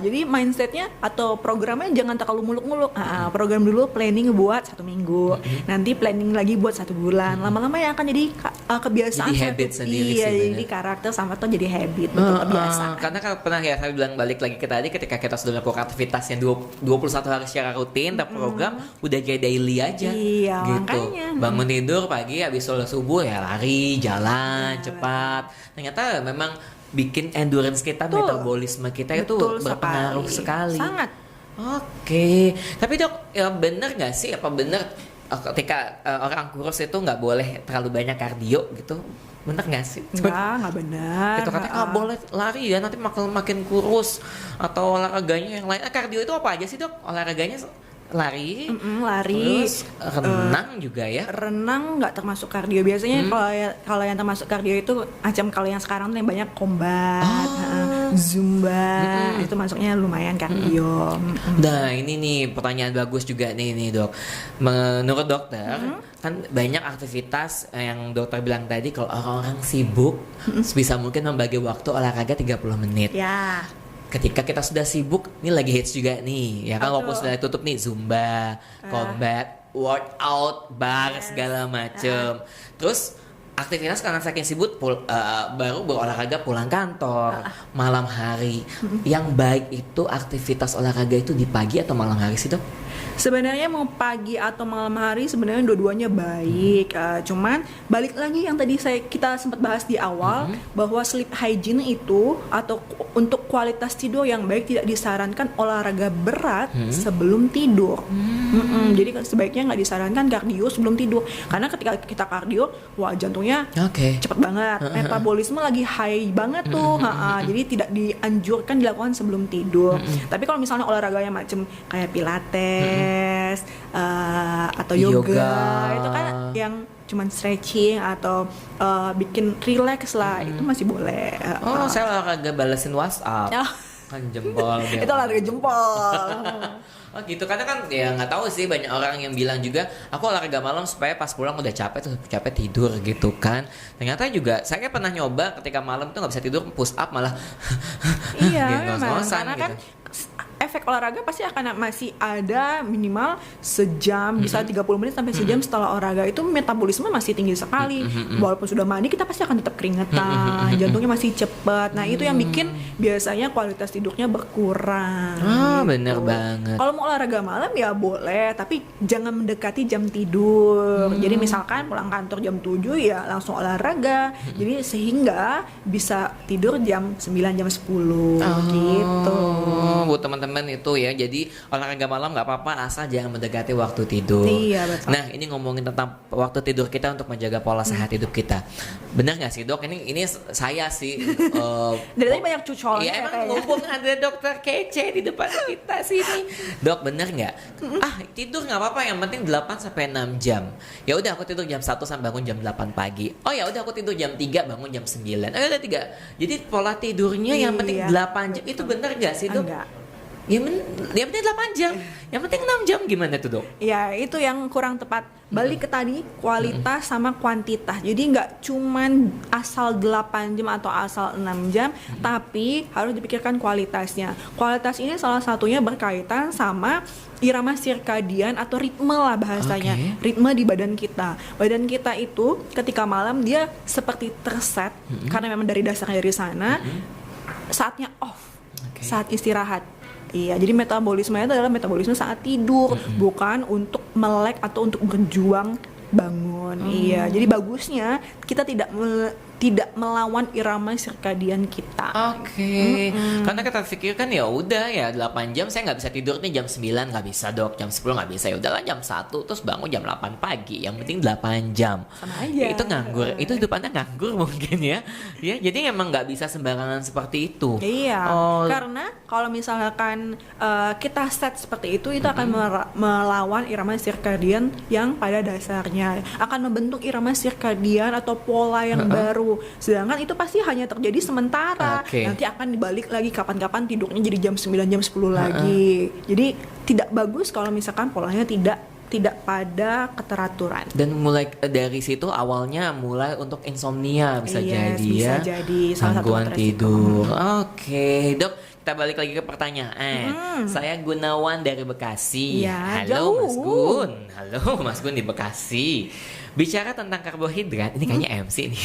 Jadi mindsetnya atau programnya jangan terlalu muluk-muluk. Program dulu planning buat 1 minggu, nanti planning lagi buat 1 bulan. Lama-lama ya akan jadi kebiasaan. Jadi habit sendiri. Iya, jadi karakter sama tuh jadi habit, bentuk kebiasaan. Karena kan pernah ya saya bilang, balik lagi ke tadi, ketika kita sudah melakukan aktivitas yang 21 hari secara rutin, terprogram, udah kayak daily aja. Iya, gitu. Makanya. Bangun tidur pagi, habis sholat subuh ya lari, jalan cepat. Ternyata memang bikin endurance kita, metabolisme kita itu berpengaruh sekali. Sangat. Oke. Tapi Dok, ya bener nggak sih? Apa bener ketika orang kurus itu nggak boleh terlalu banyak kardio gitu? Bener nggak sih? Nggak benar. Itu katanya nggak boleh lari ya, nanti makin kurus. Atau olahraganya yang lain. Kardio itu apa aja sih Dok? Olahraganya lari, terus renang juga ya. Renang nggak termasuk kardio biasanya. Kalau yang termasuk kardio itu macam kalau yang sekarang tuh yang banyak combat, zumba, itu masuknya lumayan kardio. Nah ini nih pertanyaan bagus juga nih Dok. Menurut dokter kan banyak aktivitas yang dokter bilang tadi, kalau orang-orang sibuk sebisa mungkin membagi waktu olahraga 30 menit. Ya. Ketika kita sudah sibuk, ini lagi hits juga nih, ya kan, walaupun sudah tutup nih, zumba, combat, workout, bar, segala macem. Terus aktivitas karena saking sibuk baru berolahraga pulang kantor, malam hari. Yang baik itu aktivitas olahraga itu di pagi atau malam hari sih Dok? Sebenarnya mau pagi atau malam hari sebenarnya dua-duanya baik. Cuman balik lagi yang tadi kita sempat bahas di awal, bahwa sleep hygiene itu atau untuk kualitas tidur yang baik tidak disarankan olahraga berat sebelum tidur. Jadi sebaiknya nggak disarankan kardio sebelum tidur, karena ketika kita kardio, wah jantungnya cepet banget, metabolisme lagi high banget tuh. Jadi tidak dianjurkan dilakukan sebelum tidur. Tapi kalau misalnya olahraganya macam kayak pilates, atau yoga, itu kan yang cuman stretching atau bikin relax lah, itu masih boleh. Saya olahraga balesin WhatsApp. Kan jempol. Itu olahraga jempol. Oh gitu, karena kan ya nggak tahu sih, banyak orang yang bilang juga aku olahraga malam supaya pas pulang udah capek tidur gitu kan. Ternyata juga saya pernah nyoba ketika malam itu nggak bisa tidur, push up malah. Iya memang, karena kan efek olahraga pasti akan masih ada minimal sejam, bisa 30 menit sampai sejam setelah olahraga, itu metabolisme masih tinggi sekali. Walaupun sudah mandi kita pasti akan tetap keringetan, jantungnya masih cepat. Nah itu yang bikin biasanya kualitas tidurnya berkurang. Bener banget. Kalau mau olahraga malam ya boleh, tapi jangan mendekati jam tidur. Jadi misalkan pulang kantor jam 7 ya langsung olahraga. Jadi sehingga bisa tidur jam 9, jam 10 gitu. Buat teman-teman statement itu ya. Jadi olahraga malam nggak apa-apa asal jangan mendekati waktu tidur. Iya, betul. Nah, ini ngomongin tentang waktu tidur kita untuk menjaga pola sehat hidup kita. Benar nggak sih, Dok? Ini saya sih Dari tadi banyak cucolnya iya, emang kayaknya. ngomong ada dokter kece di depan kita sini. Dok, bener nggak? Tidur nggak apa-apa, yang penting 8 sampai 6 jam. Ya udah aku tidur jam 1 sampai bangun jam 8 pagi. Oh ya udah aku tidur jam 3 bangun jam 9. Oh ya udah 3. Jadi pola tidurnya yang penting Iya, 8 jam. Itu bener nggak sih, Dok? Enggak. Yang penting 8 jam. Yang penting 6 jam gimana tuh, Dok? Ya itu yang kurang tepat. Balik ke tadi kualitas sama kuantitas. Jadi nggak cuman asal 8 jam atau asal 6 jam, tapi harus dipikirkan kualitasnya. Kualitas ini salah satunya berkaitan sama irama sirkadian atau ritme lah bahasanya. Oke. Ritme di badan kita. Badan kita itu ketika malam dia seperti terset karena memang dari dasarnya dari sana. Saatnya off. Oke. Saat istirahat. Iya, jadi metabolisme itu adalah metabolisme saat tidur, bukan untuk melek atau untuk berjuang bangun. Iya, jadi bagusnya kita tidak melawan irama sirkadian kita. Oke. Karena kita pikir kan ya udah ya 8 jam saya nggak bisa tidur nih jam 9 nggak bisa, Dok. Jam 10 nggak bisa. Ya udahlah jam 1 terus bangun jam 8 pagi. Yang penting 8 jam. Sama aja. Ya, itu nganggur. Itu hidup Anda nganggur mungkin ya. Ya, jadi emang nggak bisa sembarangan seperti itu. Iya, Oh, karena kalau misalkan kita set seperti itu akan melawan irama sirkadian yang pada dasarnya akan membentuk irama sirkadian atau pola yang baru. Sedangkan itu pasti hanya terjadi sementara. Oke. Nanti akan dibalik lagi kapan-kapan tidurnya jadi jam 9 jam 10 lagi. Jadi tidak bagus kalau misalkan polanya tidak pada keteraturan. dan mulai dari situ awalnya mulai untuk insomnia bisa Yes, jadi bisa ya. jadi salah satu Gangguan resiko. tidur. Oke, Dok. Kita balik lagi ke pertanyaan. Saya Gunawan dari Bekasi. Ya, Halo jauh. Mas Gun. Halo Mas Gun di Bekasi. Bicara tentang karbohidrat, ini kayaknya MC nih.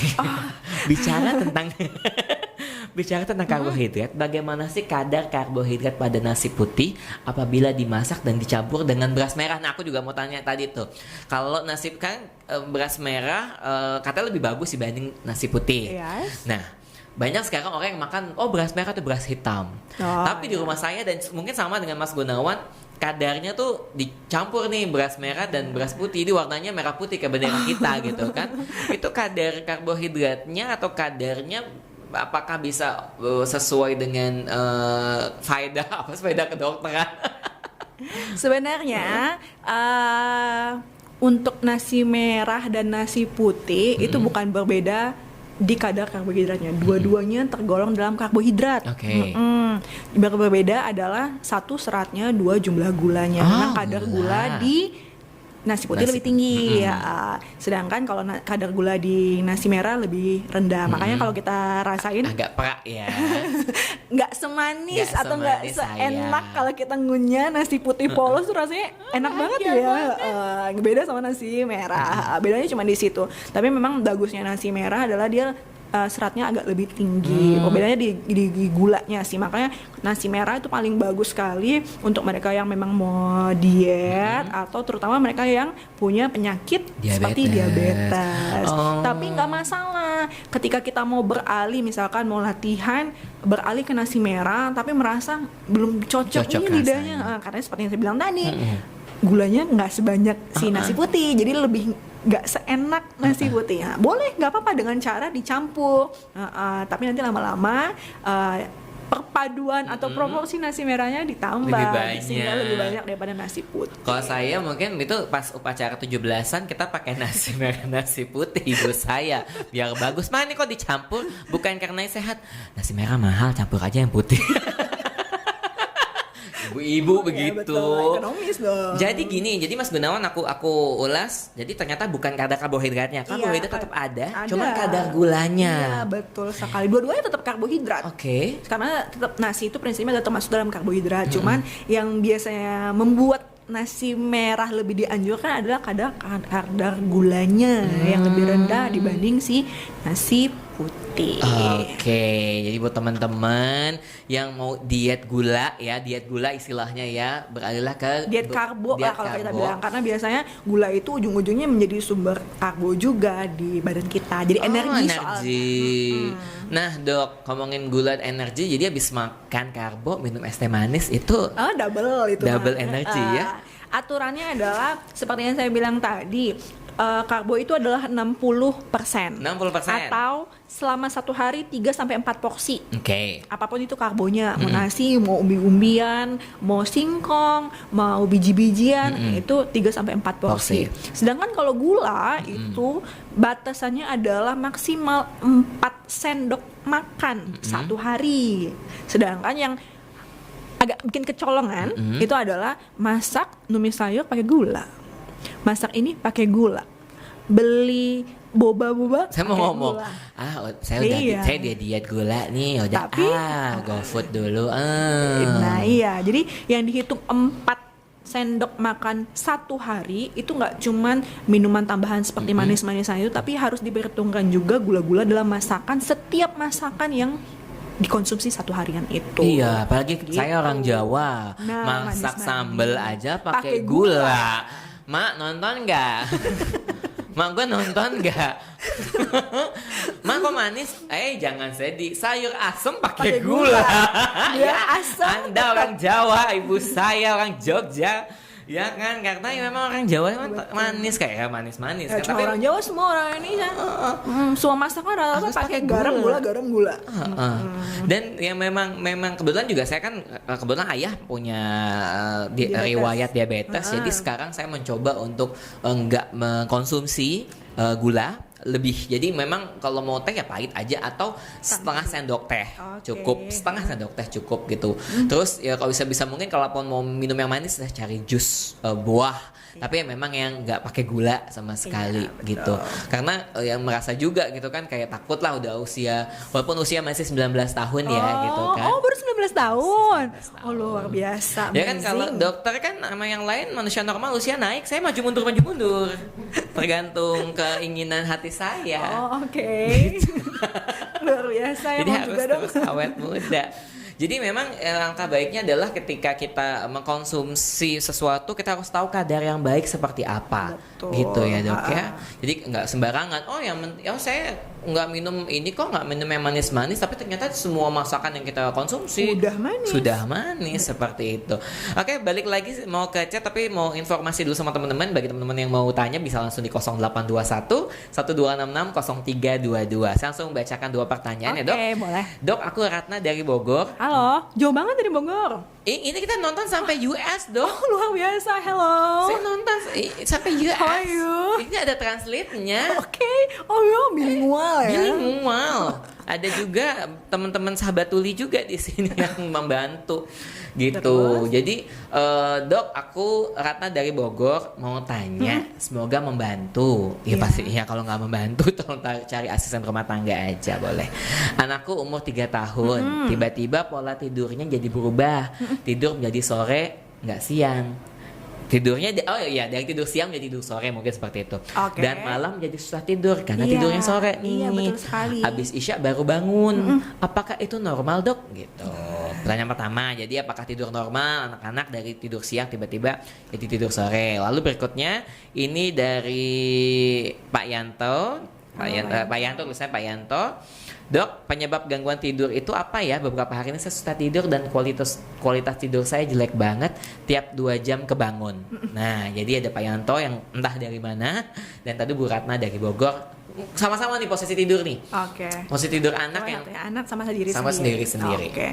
Bicara tentang Bicara tentang karbohidrat, bagaimana sih kadar karbohidrat pada nasi putih apabila dimasak dan dicampur dengan beras merah? Nah, aku juga mau tanya tadi tuh. Kalau nasi kan beras merah katanya lebih bagus dibanding nasi putih. Yes. Nah, banyak sekarang orang yang makan beras merah atau beras hitam. Tapi di rumah saya dan mungkin sama dengan Mas Gunawan, kadarnya tuh dicampur nih beras merah dan beras putih, di warnanya merah putih kayak bendera kita gitu kan. Itu kadar karbohidratnya atau kadarnya apakah bisa sesuai dengan faedah kedokteran? Sebenarnya untuk nasi merah dan nasi putih itu bukan berbeda di kadar karbohidratnya. Dua-duanya tergolong dalam karbohidrat. Oke. Yang berbeda adalah satu seratnya, dua jumlah gulanya. Memang kadar gula di nasi putih lebih tinggi ya. Sedangkan kalau kadar gula di nasi merah lebih rendah. Makanya kalau kita rasain Agak perak ya. nggak semanis Nggak atau nggak semanis, seenak sayang. kalau kita ngunyah nasi putih polos tuh rasanya enak banget ya. Beda sama nasi merah. Bedanya cuma di situ. Tapi memang bagusnya nasi merah adalah dia seratnya agak lebih tinggi. Bedanya di gulanya sih. Makanya nasi merah itu paling bagus sekali untuk mereka yang memang mau diet atau terutama mereka yang punya penyakit seperti diabetes. Tapi nggak masalah ketika kita mau beralih, misalkan mau latihan beralih ke nasi merah tapi merasa belum cocok nih lidahnya, karena seperti yang saya bilang tadi gulanya nggak sebanyak si nasi putih, jadi lebih nggak seenak nasi putih. Nah, boleh nggak apa-apa dengan cara dicampur, tapi nanti lama-lama perpaduan atau proporsi nasi merahnya ditambah Lebih banyak. sehingga lebih banyak daripada nasi putih. Kalau saya mungkin itu pas upacara 17-an kita pakai nasi merah nasi putih ibu saya biar bagus. Mana kok dicampur? Bukan karena sehat. Nasi merah mahal, campur aja yang putih. Ibu-ibu begitu. Betul, ekonomis dong. Jadi gini, jadi Mas Gunawan aku ulas. Jadi ternyata bukan kadar karbohidratnya. Karbohidrat tetap ada, cuma kadar gulanya. Iya, betul sekali. Dua-duanya tetap karbohidrat. Oke. Karena tetap nasi itu prinsipnya tetap masuk dalam karbohidrat. Cuman yang biasanya membuat nasi merah lebih dianjurkan adalah kadar gulanya yang lebih rendah dibanding si nasi putih. Oke, jadi buat teman-teman yang mau diet gula ya, diet gula istilahnya ya, beralihlah ke Diet karbo diet lah kalau kita karbo. bilang, karena biasanya gula itu ujung-ujungnya menjadi sumber karbo juga di badan kita. Jadi energi soalnya. Nah dok, ngomongin gula dan energi, jadi habis makan karbo, minum es teh manis itu Double itu. double mah. energi ya. Aturannya adalah seperti yang saya bilang tadi, karbo itu adalah 60%. 60%. Atau selama satu hari 3-4 porsi. Oke. Apapun itu karbonya, mau nasi, mau umbi-umbian, mau singkong, mau biji-bijian, itu 3-4 porsi. Sedangkan kalau gula itu batasannya adalah maksimal 4 sendok makan satu hari. Sedangkan yang agak bikin kecolongan itu adalah masak numis sayur pakai gula. Masak ini pakai gula. Beli boba-boba Saya mau pakai ngomong, gula. saya udah Iya. saya dia diet gula nih, udah Tapi- GoFood dulu. Nah iya, jadi yang dihitung 4 sendok makan satu hari itu nggak cuman minuman tambahan seperti manis-manisan itu, tapi harus diperhitungkan juga gula-gula dalam masakan, setiap masakan yang dikonsumsi satu harian itu. Iya, apalagi Gitu. saya orang Jawa, Nah, masak manis-manis. sambel aja pakai Pakai gula. Mak nonton nggak? Mak gue nonton nggak? Mak kok manis? Jangan sedih, sayur asem pakai Pakai gula. gula. Biar asem Anda orang Jawa, ibu saya orang Jogja. Ya kan, karena memang orang Jawa memang manis kayak manis-manis Ya, kan. cuma orang Jawa, semua orang Indonesia. Semua masakan rata-rata Harus pakai pakai garam, gula. gula. Dan yang memang kebetulan juga saya kan kebetulan ayah punya Diabetes. riwayat diabetes, jadi sekarang saya mencoba untuk enggak mengkonsumsi gula lebih. Jadi memang kalau mau teh ya pahit aja atau setengah sendok teh cukup, setengah sendok teh cukup gitu. Terus ya kalau bisa mungkin kalaupun mau minum yang manis cari jus buah. Tapi ya memang yang nggak pakai gula sama sekali gitu. Karena yang merasa juga gitu kan, kayak takut lah udah usia, walaupun usia masih 19 tahun ya gitu kan. Oh, baru 19 tahun. 19 tahun. Oh, luar biasa. Ya kan kalau amazing. dokter kan sama yang lain manusia normal usia naik, saya maju mundur. Tergantung keinginan hati saya. Oh, oke. Luar biasa ya, Jadi mau harus juga dong. terus awet muda. Jadi memang langkah baiknya adalah ketika kita mengkonsumsi sesuatu, kita harus tahu kadar yang baik seperti apa. Betul. Gitu ya dok ya. Jadi nggak sembarangan. Saya nggak minum ini kok, nggak minum yang manis-manis, tapi ternyata semua masakan yang kita konsumsi sudah manis seperti itu. Oke, balik lagi mau ke chat, tapi mau informasi dulu sama teman-teman. Bagi teman-teman yang mau tanya bisa langsung di 0821 1266 0322. Saya langsung bacakan 2 pertanyaan ya dok. Oke, boleh. Dok, aku Ratna dari Bogor. Halo, jauh banget dari Bogor. Ini kita nonton sampai US dok. Oh, luar biasa. Hello. Saya nonton sampai US. How are you? Ini ada translate-nya. Oke. Oh ya, bilingual ya. Bilingual. Ada juga teman-teman sahabat tuli juga di sini yang membantu gitu. Terus? Jadi dok, aku Ratna dari Bogor mau tanya, semoga membantu. Ya Iya. pasti ya, kalau nggak membantu tolong cari asisten rumah tangga aja boleh. Anakku umur 3 tahun, tiba-tiba pola tidurnya jadi berubah. Tidur menjadi sore, nggak siang. Tidurnya dari tidur siang jadi tidur sore, mungkin seperti itu. Oke. Dan malam jadi susah tidur karena Iya, tidurnya sore nih. iya, betul sekali. Habis isya baru bangun. Apakah itu normal dok? Gitu. Pertanyaan pertama, jadi apakah tidur normal anak-anak dari tidur siang tiba-tiba jadi tidur sore? Lalu berikutnya ini dari Pak Yanto. Pak Yanto, tulisannya Pak Yanto. Dok, penyebab gangguan tidur itu apa ya? Beberapa hari ini saya susah tidur dan kualitas tidur saya jelek banget. Tiap 2 jam kebangun. Nah, jadi ada Pak Yanto yang entah dari mana, dan tadi Bu Ratna dari Bogor. Sama-sama nih posisi tidur nih. Oke. Posisi tidur anak yang Anak sama sendiri sama sendiri-sendiri. Oke.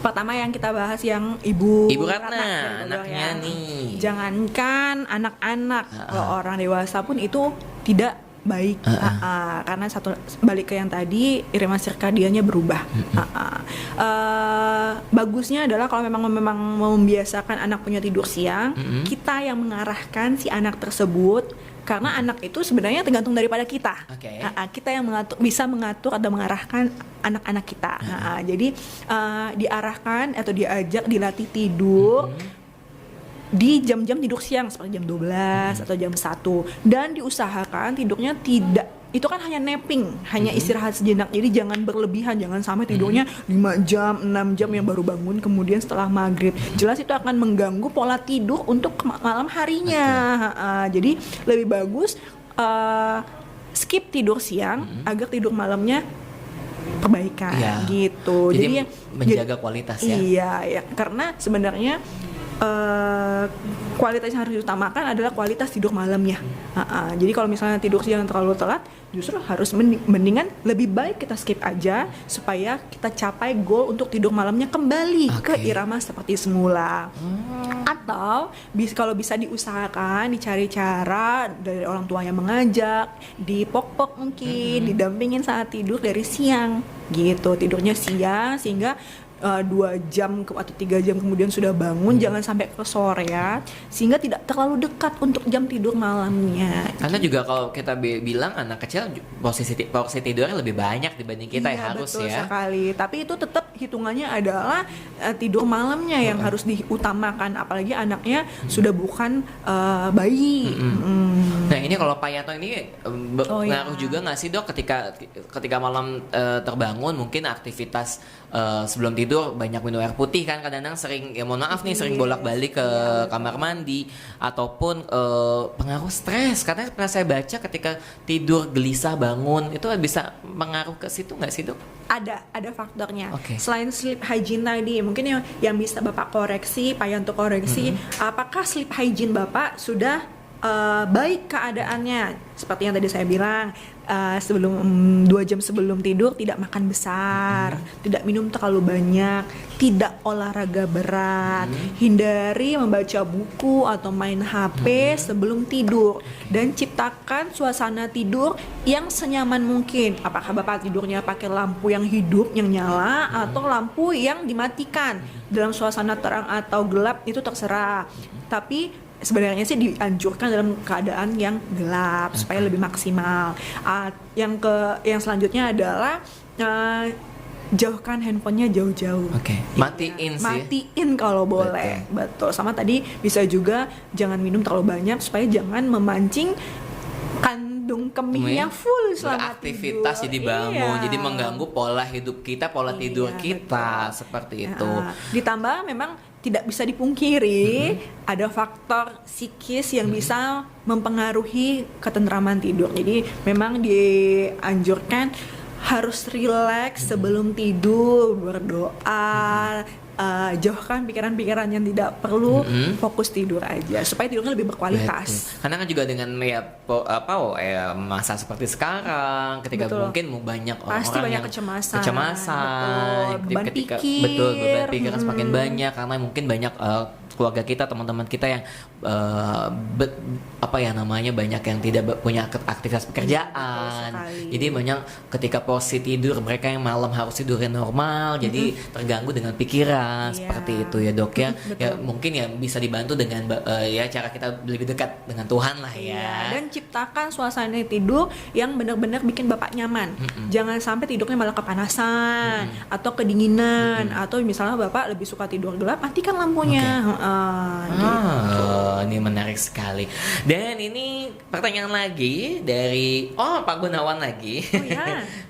Pertama yang kita bahas yang Ibu Ratna, dari Bogor anaknya ya. nih. Jangankan anak-anak, kalau orang dewasa pun itu tidak baik. Karena balik ke yang tadi, irama sirkadiannya berubah. Bagusnya adalah kalau memang membiasakan anak punya tidur siang, kita yang mengarahkan si anak tersebut. Karena anak itu sebenarnya tergantung daripada kita. Oke. Kita yang bisa mengatur atau mengarahkan anak-anak kita. Jadi diarahkan atau diajak dilatih tidur di jam-jam tidur siang seperti jam 12 atau jam 1, dan diusahakan tidurnya tidak itu kan hanya napping, hanya istirahat sejenak. Jadi jangan berlebihan, jangan sampai tidurnya 5 jam, 6 jam yang baru bangun kemudian setelah maghrib. Jelas itu akan mengganggu pola tidur untuk malam harinya. Jadi lebih bagus skip tidur siang agar tidur malamnya perbaikan gitu. Jadi menjaga kualitas ya. Iya, ya. Karena sebenarnya kualitas yang harus diutamakan adalah kualitas tidur malamnya. Jadi kalau misalnya tidur siang terlalu telat, justru harus mendingan lebih baik kita skip aja supaya kita capai goal untuk tidur malamnya kembali ke irama seperti semula. Atau kalau bisa diusahakan, dicari cara dari orang tua yang mengajak, dipok-pok mungkin, didampingin saat tidur dari siang gitu, tidurnya siang sehingga 2 jam atau 3 jam kemudian sudah bangun, jangan sampai ke sore ya, sehingga tidak terlalu dekat untuk jam tidur malamnya. Karena juga kalau kita bilang anak kecil porsi tidurnya lebih banyak dibanding kita ya harus betul ya. Sekali. Tapi itu tetap hitungannya adalah tidur malamnya yang harus diutamakan, apalagi anaknya sudah bukan bayi. Nah ini kalau Pak Yanto ini ngaruh juga nggak sih dok ketika malam terbangun mungkin aktivitas sebelum tidur banyak minum air putih kan, kadang-kadang sering sering bolak-balik ke kamar mandi ataupun pengaruh stres, karena pernah saya baca ketika tidur gelisah bangun itu bisa mengaruh ke situ nggak sih dok? Ada faktornya. Selain sleep hygiene tadi, mungkin yang bisa Bapak koreksi, Pak Yanto koreksi, apakah sleep hygiene Bapak sudah baik keadaannya? Seperti yang tadi saya bilang, sebelum 2 jam sebelum tidur tidak makan besar, tidak minum terlalu banyak, tidak olahraga berat, hindari membaca buku atau main HP sebelum tidur, dan ciptakan suasana tidur yang senyaman mungkin. Apakah Bapak tidurnya pakai lampu yang hidup, yang nyala, atau lampu yang dimatikan? Dalam suasana terang atau gelap itu terserah. Tapi sebenarnya sih dianjurkan dalam keadaan yang gelap supaya lebih maksimal. Yang selanjutnya adalah jauhkan handphonenya jauh-jauh. Matiin sih. Matiin kalau boleh. Betul. Sama tadi bisa juga jangan minum terlalu banyak supaya jangan memancing kandung kemihnya full selama aktivitas tidur. Jadi bangun, jadi mengganggu pola hidup kita, pola tidur kita, seperti itu. Ditambah memang tidak bisa dipungkiri ada faktor psikis yang bisa mempengaruhi ketentraman tidur. Jadi memang dianjurkan harus rileks sebelum tidur, berdoa, jauhkan pikiran-pikiran yang tidak perlu, fokus tidur aja supaya tidurnya lebih berkualitas. Karena kan juga dengan masa seperti sekarang, ketika mungkin banyak pasti orang banyak yang kecemasan, beban pikiran semakin banyak karena mungkin banyak keluarga kita, teman-teman kita yang banyak yang tidak punya aktivitas pekerjaan. Jadi banyak ketika porsi tidur mereka yang malam harus tidurnya normal, jadi terganggu dengan pikiran seperti itu ya dok ya. Ya mungkin ya bisa dibantu dengan cara kita lebih dekat dengan Tuhan lah ya. Dan ciptakan suasana tidur yang benar-benar bikin Bapak nyaman. Jangan sampai tidurnya malah kepanasan atau kedinginan, atau misalnya Bapak lebih suka tidur gelap, matikan lampunya. Ini menarik sekali. Dan ini pertanyaan lagi dari Pak Gunawan lagi.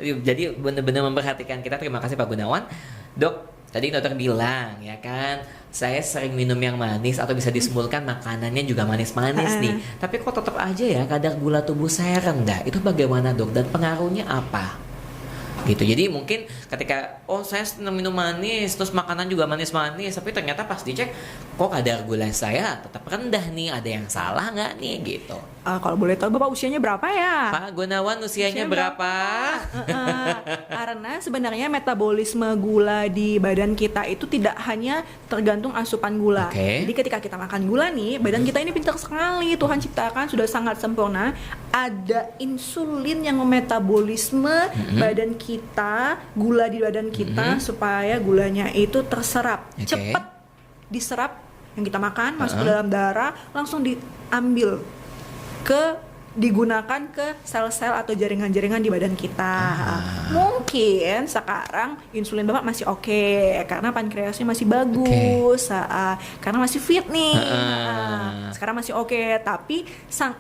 Jadi benar-benar memperhatikan kita. Terima kasih Pak Gunawan. Dok, tadi dokter bilang ya kan, saya sering minum yang manis atau bisa disimpulkan makanannya juga manis-manis nih. Tapi kok tetap aja ya kadar gula tubuh saya rendah. Itu bagaimana dok? Dan pengaruhnya apa? Gitu. Jadi mungkin ketika saya minum manis terus makanan juga manis-manis, tapi ternyata pas dicek kok kadar gula saya tetap rendah nih, ada yang salah nggak nih gitu. Kalau boleh tahu Bapak usianya berapa ya? Pak Gunawan usianya berapa? Karena sebenarnya metabolisme gula di badan kita itu tidak hanya tergantung asupan gula. Jadi ketika kita makan gula nih, badan kita ini pintar sekali, Tuhan ciptakan sudah sangat sempurna. Ada insulin yang memetabolisme badan kita, gula di badan kita supaya gulanya itu terserap, cepat diserap yang kita makan, masuk ke dalam darah, langsung diambil digunakan ke sel-sel atau jaringan-jaringan di badan kita. Mungkin sekarang insulin Bapak masih oke karena pankreasnya masih bagus, karena masih fit nih. Sekarang masih oke, tapi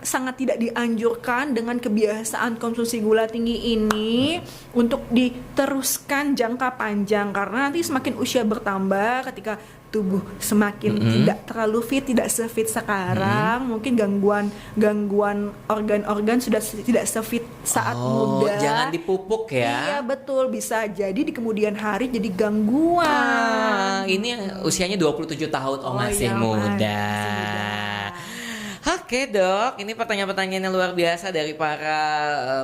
sangat tidak dianjurkan dengan kebiasaan konsumsi gula tinggi ini untuk diteruskan jangka panjang, karena nanti semakin usia bertambah, ketika tubuh semakin tidak terlalu fit, tidak se-fit sekarang, mungkin gangguan organ-organ sudah tidak se-fit saat muda. Jangan dipupuk ya. Iya betul, bisa jadi di kemudian hari jadi gangguan. Ini usianya 27 tahun, masih iya, muda. masih muda. Oke dok, ini pertanyaan-pertanyaan yang luar biasa dari para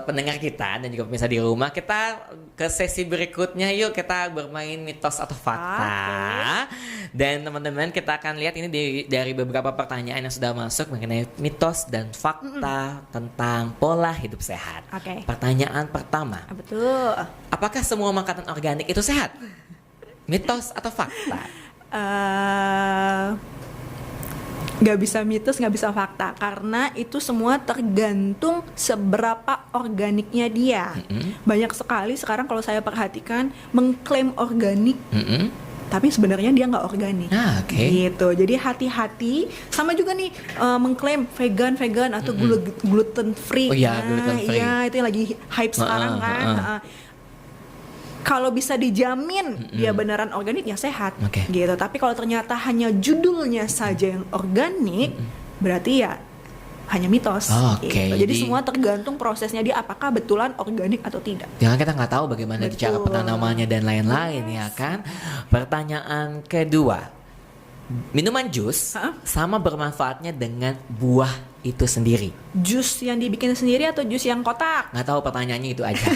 pendengar kita dan juga pemirsa di rumah. Kita ke sesi berikutnya, yuk kita bermain mitos atau fakta. Dan teman-teman, kita akan lihat ini dari beberapa pertanyaan yang sudah masuk mengenai mitos dan fakta tentang pola hidup sehat. Pertanyaan pertama, betul. Apakah semua makanan organik itu sehat? Mitos atau fakta? Gak bisa mitos, gak bisa fakta, karena itu semua tergantung seberapa organiknya dia. Banyak sekali sekarang kalau saya perhatikan mengklaim organik, tapi sebenarnya dia nggak organik. Gitu. Jadi hati-hati. Sama juga nih mengklaim vegan atau gluten free. Gluten free. Iya, itu yang lagi hype sekarang kan. Kalau bisa dijamin dia beneran organik, ya sehat, gitu. Tapi kalau ternyata hanya judulnya saja yang organik, berarti ya hanya mitos. Gitu. Jadi semua tergantung prosesnya dia apakah betulan organik atau tidak. Jangan kita nggak tahu bagaimana cara penanamannya dan lain-lain, ya kan. Pertanyaan kedua, minuman jus sama bermanfaatnya dengan buah itu sendiri? Jus yang dibikin sendiri atau jus yang kotak? Nggak tahu, pertanyaannya itu aja.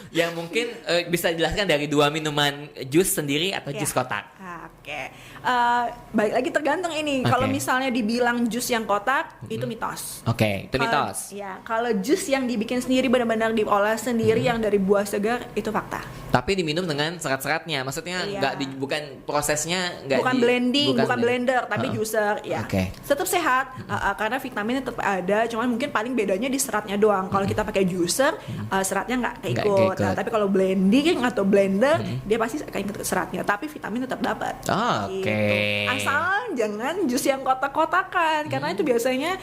Yang mungkin bisa dijelaskan dari dua minuman jus sendiri atau jus kotak. Baik lagi tergantung ini. Kalau misalnya dibilang jus yang kotak, itu mitos. Itu mitos. Ya, kalau jus yang dibikin sendiri, benar-benar diolah sendiri yang dari buah segar, itu fakta. Tapi diminum dengan serat-seratnya, maksudnya bukan prosesnya, bukan blending, bukan blender, tapi juicer. Ya, tetap sehat karena vitamin tetap ada. Cuman mungkin paling bedanya di seratnya doang. Kalau kita pakai juicer, seratnya nggak ikut. Nah, tapi kalau blending atau blender, dia pasti akan ikut seratnya. Tapi vitamin tetap dapat. Gitu. Asal jangan jus yang kotak-kotakan, karena itu biasanya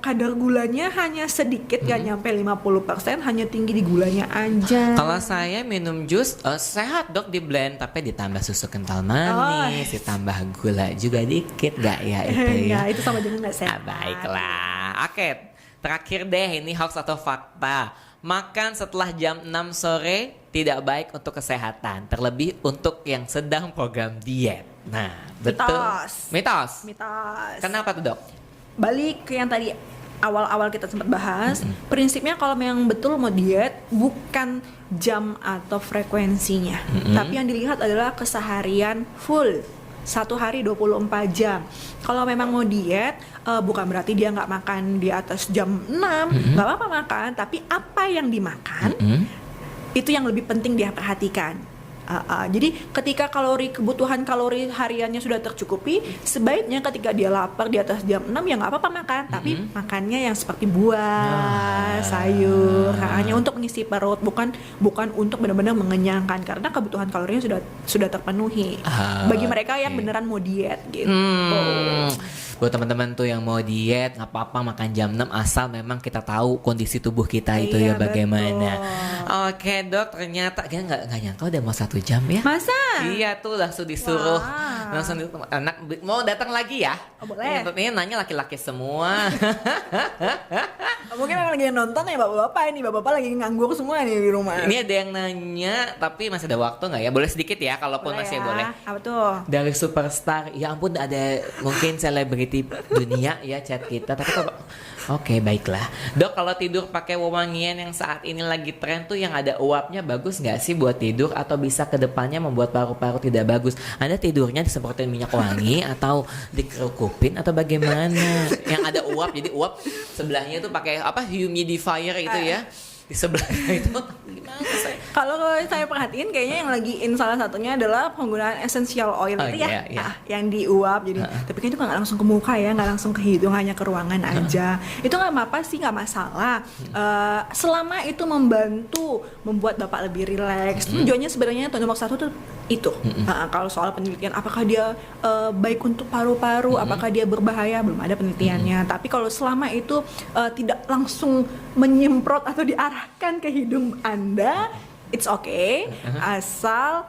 kadar gulanya hanya sedikit, nggak nyampe 50%, hanya tinggi di gulanya aja. Kalau saya minum jus sehat dok, di blend tapi ditambah susu kental manis, ditambah gula juga dikit, nggak ya itu ya? Itu sama juga nggak sehat. Baiklah, terakhir deh, ini hoax atau fakta? Makan setelah jam 6 sore tidak baik untuk kesehatan, terlebih untuk yang sedang program diet. Nah, betul. Mitos. Kenapa tuh dok? Balik ke yang tadi awal-awal kita sempat bahas, prinsipnya kalau memang betul mau diet, bukan jam atau frekuensinya, tapi yang dilihat adalah keseharian full. 1 hari 24 jam. Kalau memang mau diet, bukan berarti dia nggak makan di atas jam 6, nggak apa-apa makan, tapi apa yang dimakan, itu yang lebih penting dia perhatikan. Jadi ketika kebutuhan kalori hariannya sudah tercukupi, sebaiknya ketika dia lapar di atas jam 6 ya nggak apa-apa makan, tapi makannya yang seperti buah, sayur, hanya untuk mengisi perut, bukan untuk benar-benar mengenyangkan, karena kebutuhan kalorinya sudah terpenuhi. Bagi mereka yang beneran mau diet gitu. Buat teman-teman tuh yang mau diet, nggak apa-apa makan jam 6 asal memang kita tahu kondisi tubuh kita itu ya bagaimana. Oke dok, ternyata kita nggak nyangka udah mau 1 jam ya. Masa? Iya tuh, langsung disuruh langsung anak mau datang lagi ya. Boleh. Ini nanya laki-laki semua. Mungkin lagi nonton ya bapak-bapak ini, bapak-bapak lagi nganggur semua nih di rumah. Ini ada yang nanya, tapi masih ada waktu nggak ya? Boleh sedikit ya, kalaupun masih boleh. Apa tuh? Dari superstar, ya ampun, ada mungkin selebriti dunia ya chat kita, tapi kok baiklah dok, kalau tidur pakai wewangian yang saat ini lagi tren tuh yang ada uapnya, bagus nggak sih buat tidur, atau bisa kedepannya membuat paru-paru tidak bagus? Anda tidurnya disemprotin minyak wangi atau dikerukupin atau bagaimana? Yang ada uap, jadi uap sebelahnya tuh pakai humidifier itu ya. di sebelahnya itu gimana saya? Kalau saya perhatiin kayaknya yang lagi in salah satunya adalah penggunaan essential oil itu ya, iya. yang diuap jadi. Tapi kan itu nggak langsung ke muka ya, nggak langsung ke hidung, hanya ke ruangan aja. Itu nggak apa-apa sih, nggak masalah. Selama itu membantu membuat Bapak lebih rileks. Tujuannya sebenarnya nomor satu tuh itu. Kalau soal penelitian, apakah dia baik untuk paru-paru, apakah dia berbahaya, belum ada penelitiannya. Tapi kalau selama itu tidak langsung menyemprot atau diarahkan ke hidung Anda, it's okay, asal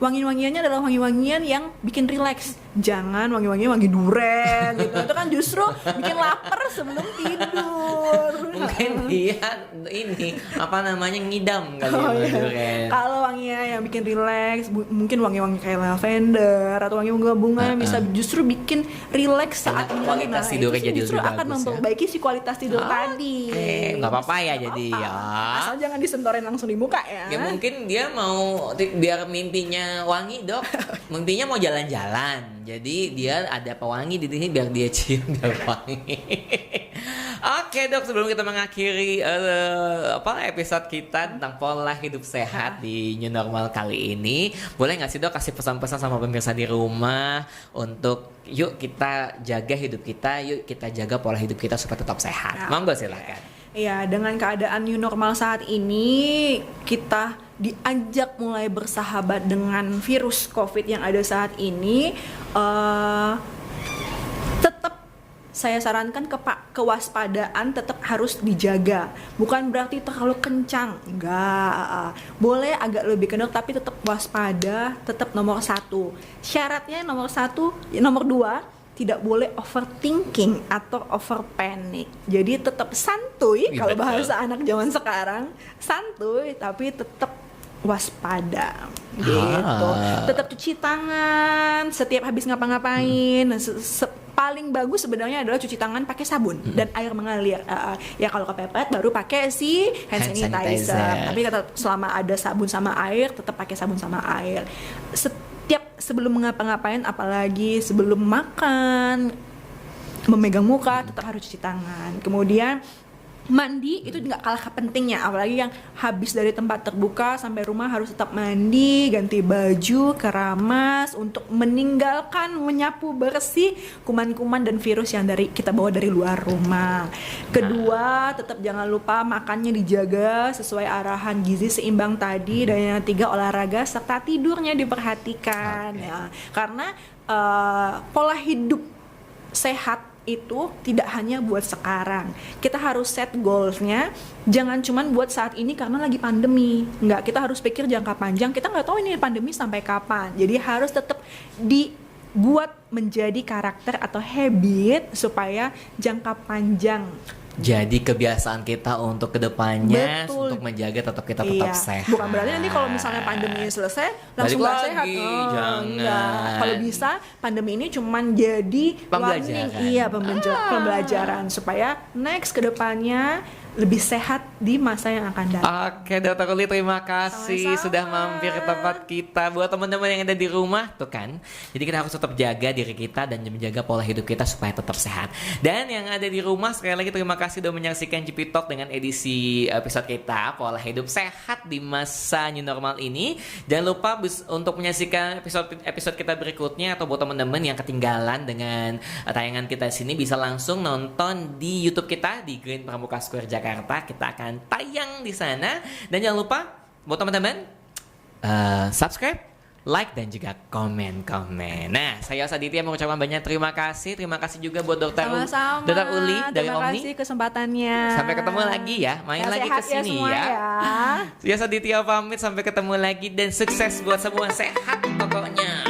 wangi-wangiannya adalah wangi-wangian yang bikin rileks. Jangan wangi-wangian wangi duren gitu. Itu kan justru bikin lapar sebelum tidur. Mungkin dia ini apa namanya ngidam kali ya duren. Kalau wanginya yang bikin rileks, mungkin wangi-wangi kayak lavender atau wangi bunga-bunga yang bisa justru bikin rileks saat kualitas tidurnya jadi justru lebih akan bagus, memperbaiki si kualitas tidur tadi. Nggak apa-apa ya jadi ya. Asal jangan disentorin langsung di muka ya. Ya mungkin dia mau biar mimpinya wangi, Dok. Mimpinya mau jalan-jalan. Jadi dia ada pewangi di sini biar dia cium biar wangi. Oke, Dok, sebelum kita mengakhiri episode kita tentang pola hidup sehat di New Normal kali ini, boleh nggak sih, Dok, kasih pesan-pesan sama pemirsa di rumah untuk yuk kita jaga hidup kita, yuk kita jaga pola hidup kita supaya tetap sehat. Monggo silakan. Iya, dengan keadaan new normal saat ini kita diajak mulai bersahabat dengan virus COVID yang ada saat ini. Tetap saya sarankan kewaspadaan tetap harus dijaga. Bukan berarti terlalu kencang, enggak. Boleh agak lebih kendor tapi tetap waspada, tetap nomor 1. Syaratnya nomor 2 tidak boleh overthinking atau over panic. Jadi tetap santuy, kalau bahasa anak zaman sekarang, santuy tapi tetap waspada gitu. Tetap cuci tangan setiap habis ngapa-ngapain. Paling bagus sebenarnya adalah cuci tangan pakai sabun dan air mengalir. Ya kalau kepepet baru pakai si hand sanitizer. Tapi selama ada sabun sama air, tetap pakai sabun sama air. Sebelum mengapa-ngapain, apalagi sebelum makan, memegang muka, tetap harus cuci tangan. Kemudian mandi itu nggak kalah pentingnya, apalagi yang habis dari tempat terbuka sampai rumah harus tetap mandi, ganti baju, keramas untuk meninggalkan, menyapu bersih kuman-kuman dan virus yang kita bawa dari luar rumah. Kedua, tetap jangan lupa makannya dijaga sesuai arahan gizi seimbang tadi, dan yang ketiga olahraga serta tidurnya diperhatikan ya, karena pola hidup sehat itu tidak hanya buat sekarang. Kita harus set goals-nya, jangan cuman buat saat ini karena lagi pandemi. Enggak, kita harus pikir jangka panjang. Kita nggak tahu ini pandemi sampai kapan. Jadi harus tetap dibuat menjadi karakter atau habit supaya jangka panjang. Jadi kebiasaan kita untuk kedepannya untuk menjaga kita tetap sehat. Bukan berarti nanti kalau misalnya pandemi selesai langsung nggak sehat. Jangan. Kalau bisa pandemi ini cuman jadi pembelajaran. Pembelajaran supaya next kedepannya lebih sehat di masa yang akan datang. Oke, Dr. Uli, terima kasih sudah mampir ke tempat kita. Buat teman-teman yang ada di rumah tuh kan, jadi kita harus tetap jaga diri kita dan menjaga pola hidup kita supaya tetap sehat. Dan yang ada di rumah, sekali lagi terima kasih sudah menyaksikan GP Talk dengan edisi episode kita pola hidup sehat di masa new normal ini. Jangan lupa untuk menyaksikan episode kita berikutnya, atau buat teman-teman yang ketinggalan dengan tayangan kita di sini bisa langsung nonton di YouTube kita di Green Pramuka Square Jakarta. Kita akan tayang di sana. Dan jangan lupa buat teman-teman subscribe, like, dan juga komen. Nah, saya Saditya mengucapkan banyak terima kasih. Terima kasih juga buat Dr. Uli dari terima Omni. kasih kesempatannya. Sampai ketemu lagi ya. Main lagi ke sini ya. Saya Saditya pamit, sampai ketemu lagi dan sukses buat semua, sehat pokoknya.